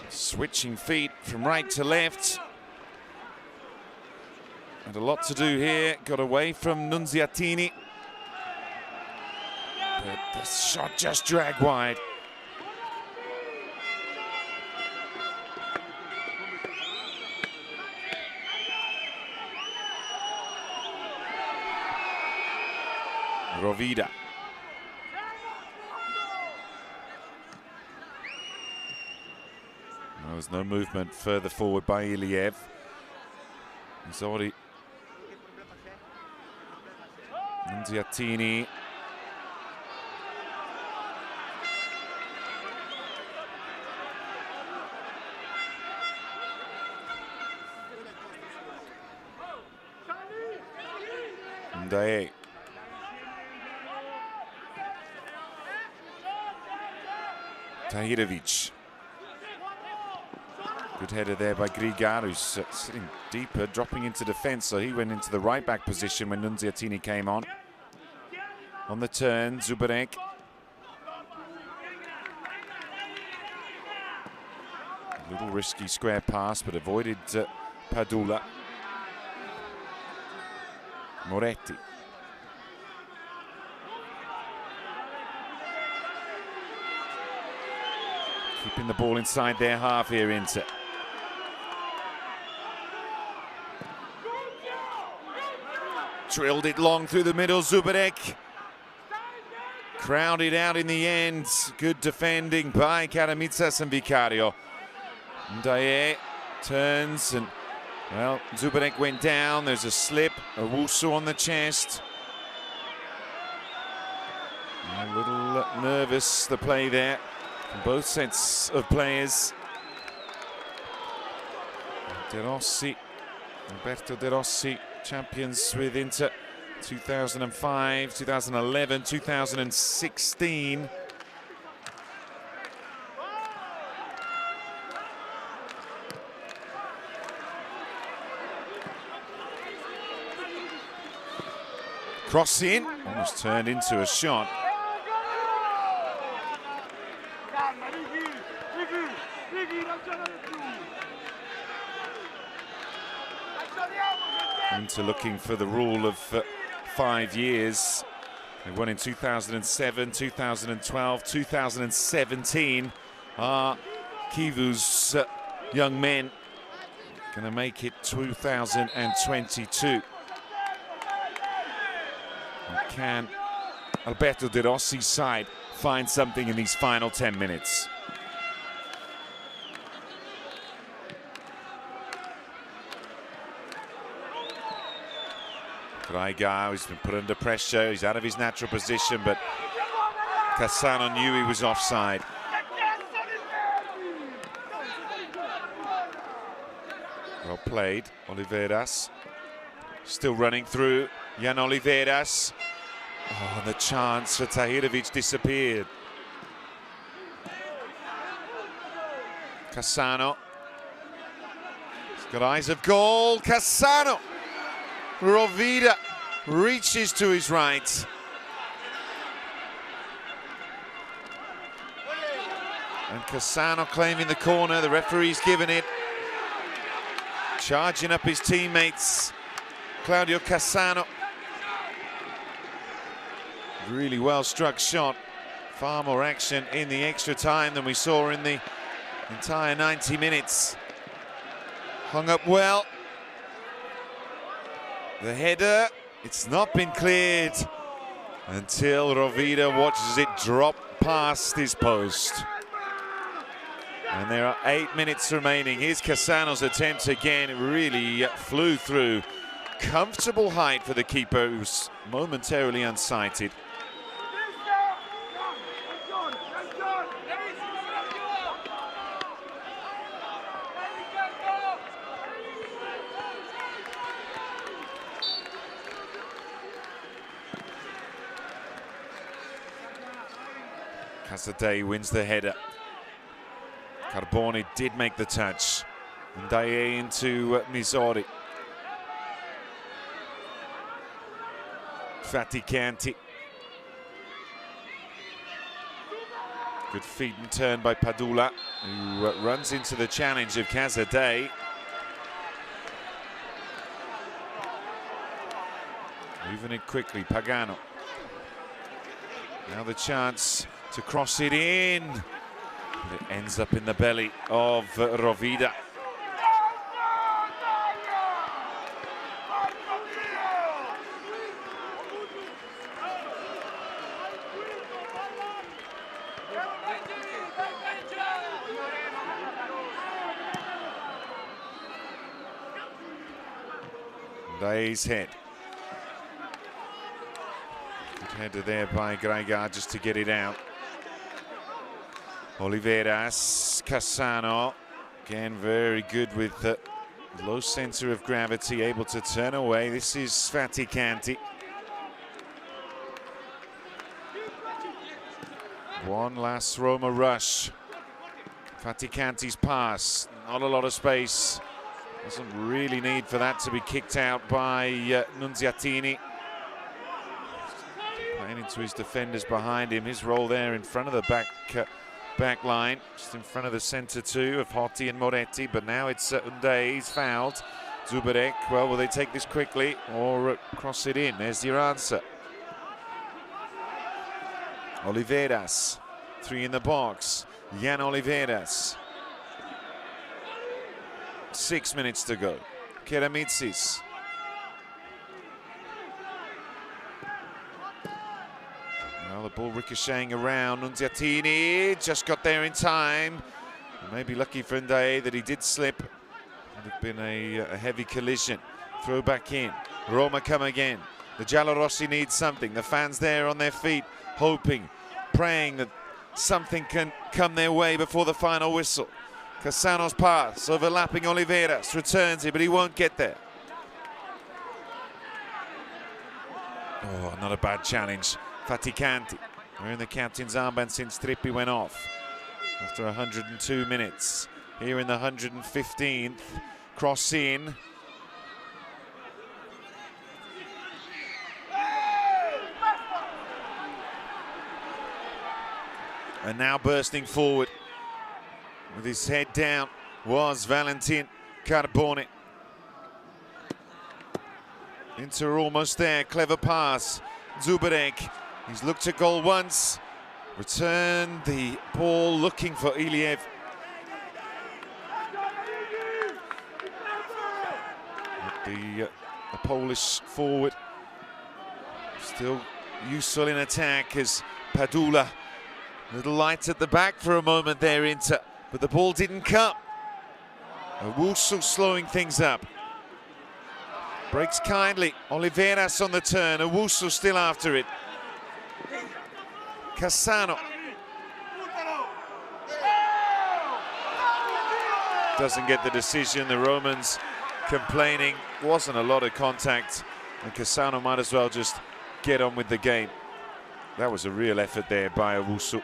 Switching feet from right to left. Had a lot to do here. Got away from Nunziatini. But the shot just dragged wide. Rovida. There was no movement further forward by Iliev. Zori. Nunziatini. Ndaye. Tahirovic. Good header there by Grigar, who's sitting deeper, dropping into defence, so he went into the right-back position when Nunziatini came on. On the turn, Zubarek. A little risky square pass, but avoided Padula. Moretti. Keeping the ball inside their half here, Inter. Drilled it long through the middle, Zubarek. Crowded out in the end. Good defending by Karamitsas and Vicario. Ndaye turns and, well, Zubarek went down. There's a slip, Owusu on the chest. A little nervous, the play there. Both sets of players. De Rossi, Roberto De Rossi, champions with Inter 2005, 2011, 2016. Cross in, almost turned into a shot. Inter looking for the rule of 5 years. They won in 2007, 2012, 2017. Kivu's young men going to make it 2022. And can Alberto De Rossi's side find something in these final 10 minutes? Grigar, who's been put under pressure, he's out of his natural position, but Cassano knew he was offside. Well played, Oliveras. Still running through, Jan Oliveras. Oh, the chance for Tahirovic disappeared. Cassano. He's got eyes of goal, Cassano! Rovida reaches to his right. And Cassano claiming the corner, the referee's given it. Charging up his teammates, Claudio Cassano. Really well struck shot. Far more action in the extra time than we saw in the entire 90 minutes. Hung up well. The header, it's not been cleared until Rovida watches it drop past his post. And there are 8 minutes remaining. Here's Cassano's attempt again. It really flew through. Comfortable height for the keeper, who's momentarily unsighted. Casadei wins the header. Carbone did make the touch. Ndaye into Misori. Faticanti. Good feed and turn by Padula, who runs into the challenge of Casadei. Moving it quickly, Pagano. Now the chance to cross it in. But it ends up in the belly of Rovida. Ndaye's head. Good header there by Graiga just to get it out. Oliveras, Cassano, again very good with the low center of gravity, able to turn away. This is Faticanti. One last Roma rush. Faticanti's pass, not a lot of space. Doesn't really need for that to be kicked out by Nunziatini. Playing into his defenders behind him. His role there in front of the back line, just in front of the centre too of Hotti and Moretti, but now it's Undaye, he's fouled. Zuberek, well, will they take this quickly or cross it in? There's your answer. Oliveras, 3 in the box. Jan Oliveras. 6 minutes to go. Keramitsis. Well, the ball ricocheting around. Nunziatini just got there in time. Maybe lucky for Ndaye that he did slip. Would have been a heavy collision. Throw back in. Roma come again. The Giallorossi need something. The fans there on their feet, hoping, praying that something can come their way before the final whistle. Cassano's pass, overlapping Oliveras, returns it, but he won't get there. Oh, not a bad challenge. Faticanti, wearing the captain's armband since Trippi went off. After 102 minutes, here in the 115th, cross in. And now bursting forward with his head down was Valentin Carbone. Inter almost there, clever pass. Zuberek, he's looked at goal once, returned the ball looking for Iliev. The Polish forward still useful in attack as Padula. A little light at the back for a moment there, Inter, but the ball didn't come. Owusu slowing things up. Breaks kindly. Oliveras on the turn. Owusu still after it. Cassano. Doesn't get the decision. The Romans complaining. Wasn't a lot of contact. And Cassano might as well just get on with the game. That was a real effort there by Owusu.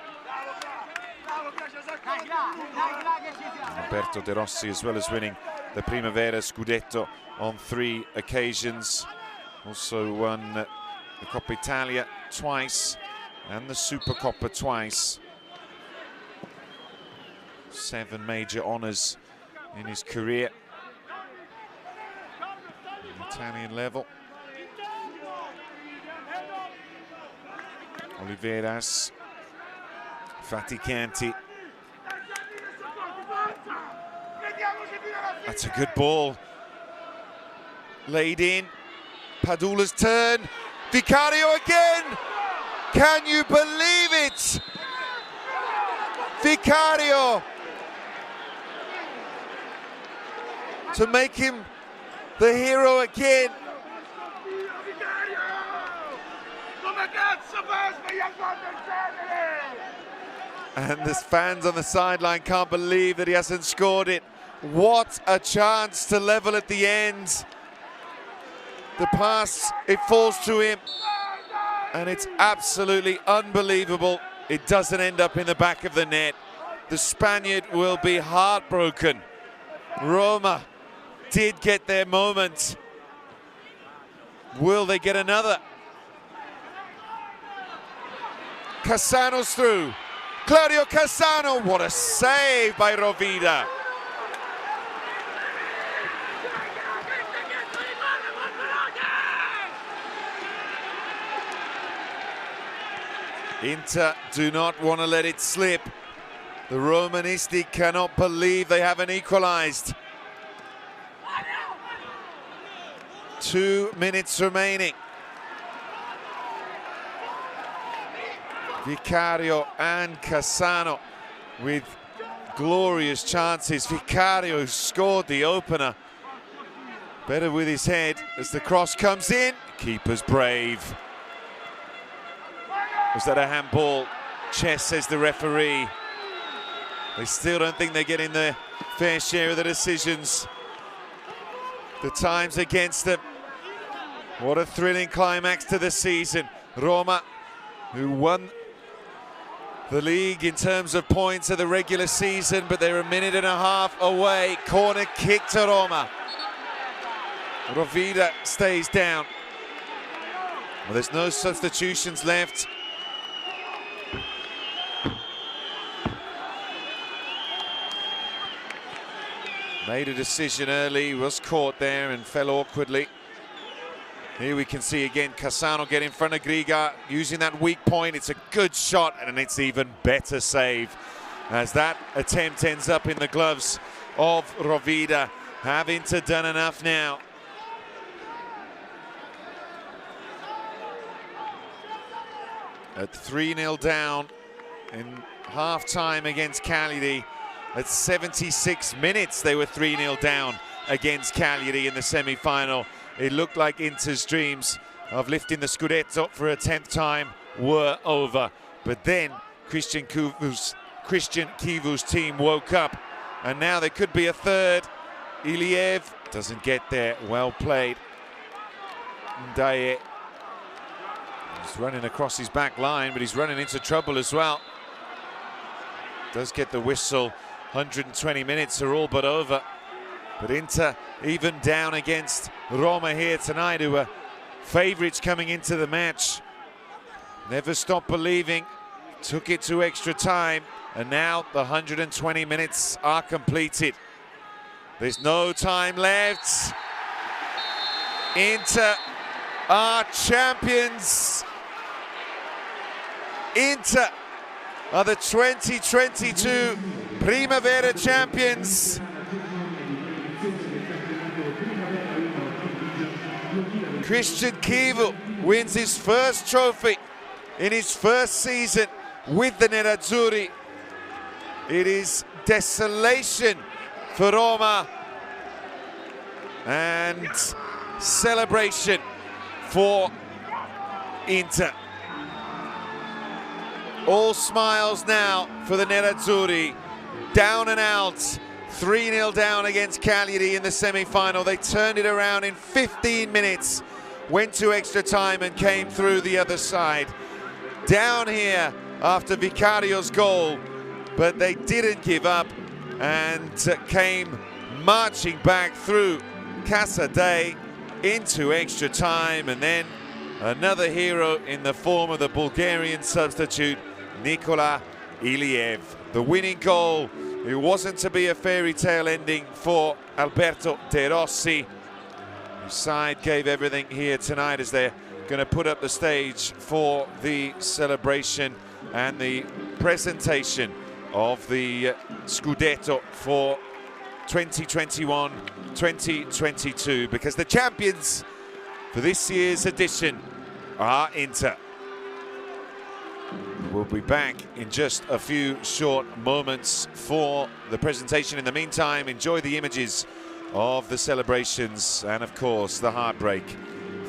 Roberto De Rossi, as well as winning the Primavera Scudetto on 3 occasions. Also won the Coppa Italia twice and the Supercoppa twice. 7 major honours in his career at Italian level. Oliveras, Faticanti. That's a good ball. Laid in. Padula's turn. Vicario again. Can you believe it? Vicario to make him the hero again. And the fans on the sideline can't believe that he hasn't scored it. What a chance to level at the end. The pass, it falls to him, and it's absolutely unbelievable. It doesn't end up in the back of the net. The Spaniard will be heartbroken. Roma did get their moment. Will they get another? Cassano's through. Claudio Cassano, what a save by Rovida. Inter do not want to let it slip. The Romanisti cannot believe they haven't equalized. 2 minutes remaining. Vicario and Cassano with glorious chances. Vicario scored the opener. Better with his head as the cross comes in. Keeper's brave. Was that a handball? Chess, says the referee. They still don't think they're getting their fair share of the decisions. The time's against them. What a thrilling climax to the season. Roma, who won the league in terms of points of the regular season, but they're a minute and a half away. Corner kick to Roma. Rovida stays down. Well, there's no substitutions left. Made a decision early, was caught there and fell awkwardly. Here we can see again Cassano get in front of Griga, using that weak point. It's a good shot and it's even better save as that attempt ends up in the gloves of Rovida. Have Inter done enough now? At 3-0 down in half-time against Cagliari. At 76 minutes, they were 3-0 down against Cagliari in the semi-final. It looked like Inter's dreams of lifting the Scudetto for a 10th time were over. But then Christian Kivu's team woke up, and now there could be a third. Iliev doesn't get there. Well played. Ndaye. He's running across his back line, but he's running into trouble as well. Does get the whistle. 120 minutes are all but over. But Inter even down against Roma here tonight, who are favourites coming into the match. Never stopped believing, took it to extra time, and now the 120 minutes are completed. There's no time left. Inter are champions. Inter are the 2022 Primavera champions. Christian Kivu wins his first trophy in his first season with the Nerazzurri. It is desolation for Roma and celebration for Inter. All smiles now for the Nerazzurri. Down and out, 3-0 down against Cagliari in the semi-final. They turned it around in 15 minutes, went to extra time and came through the other side. Down here after Vicario's goal, but they didn't give up and came marching back through Casa Day into extra time, and then another hero in the form of the Bulgarian substitute, Nikola Iliev. The winning goal, it wasn't to be a fairy tale ending for Alberto De Rossi. His side gave everything here tonight as they're going to put up the stage for the celebration and the presentation of the Scudetto for 2021-2022, because the champions for this year's edition are Inter. We'll be back in just a few short moments for the presentation. In the meantime, enjoy the images of the celebrations and, of course, the heartbreak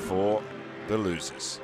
for the losers.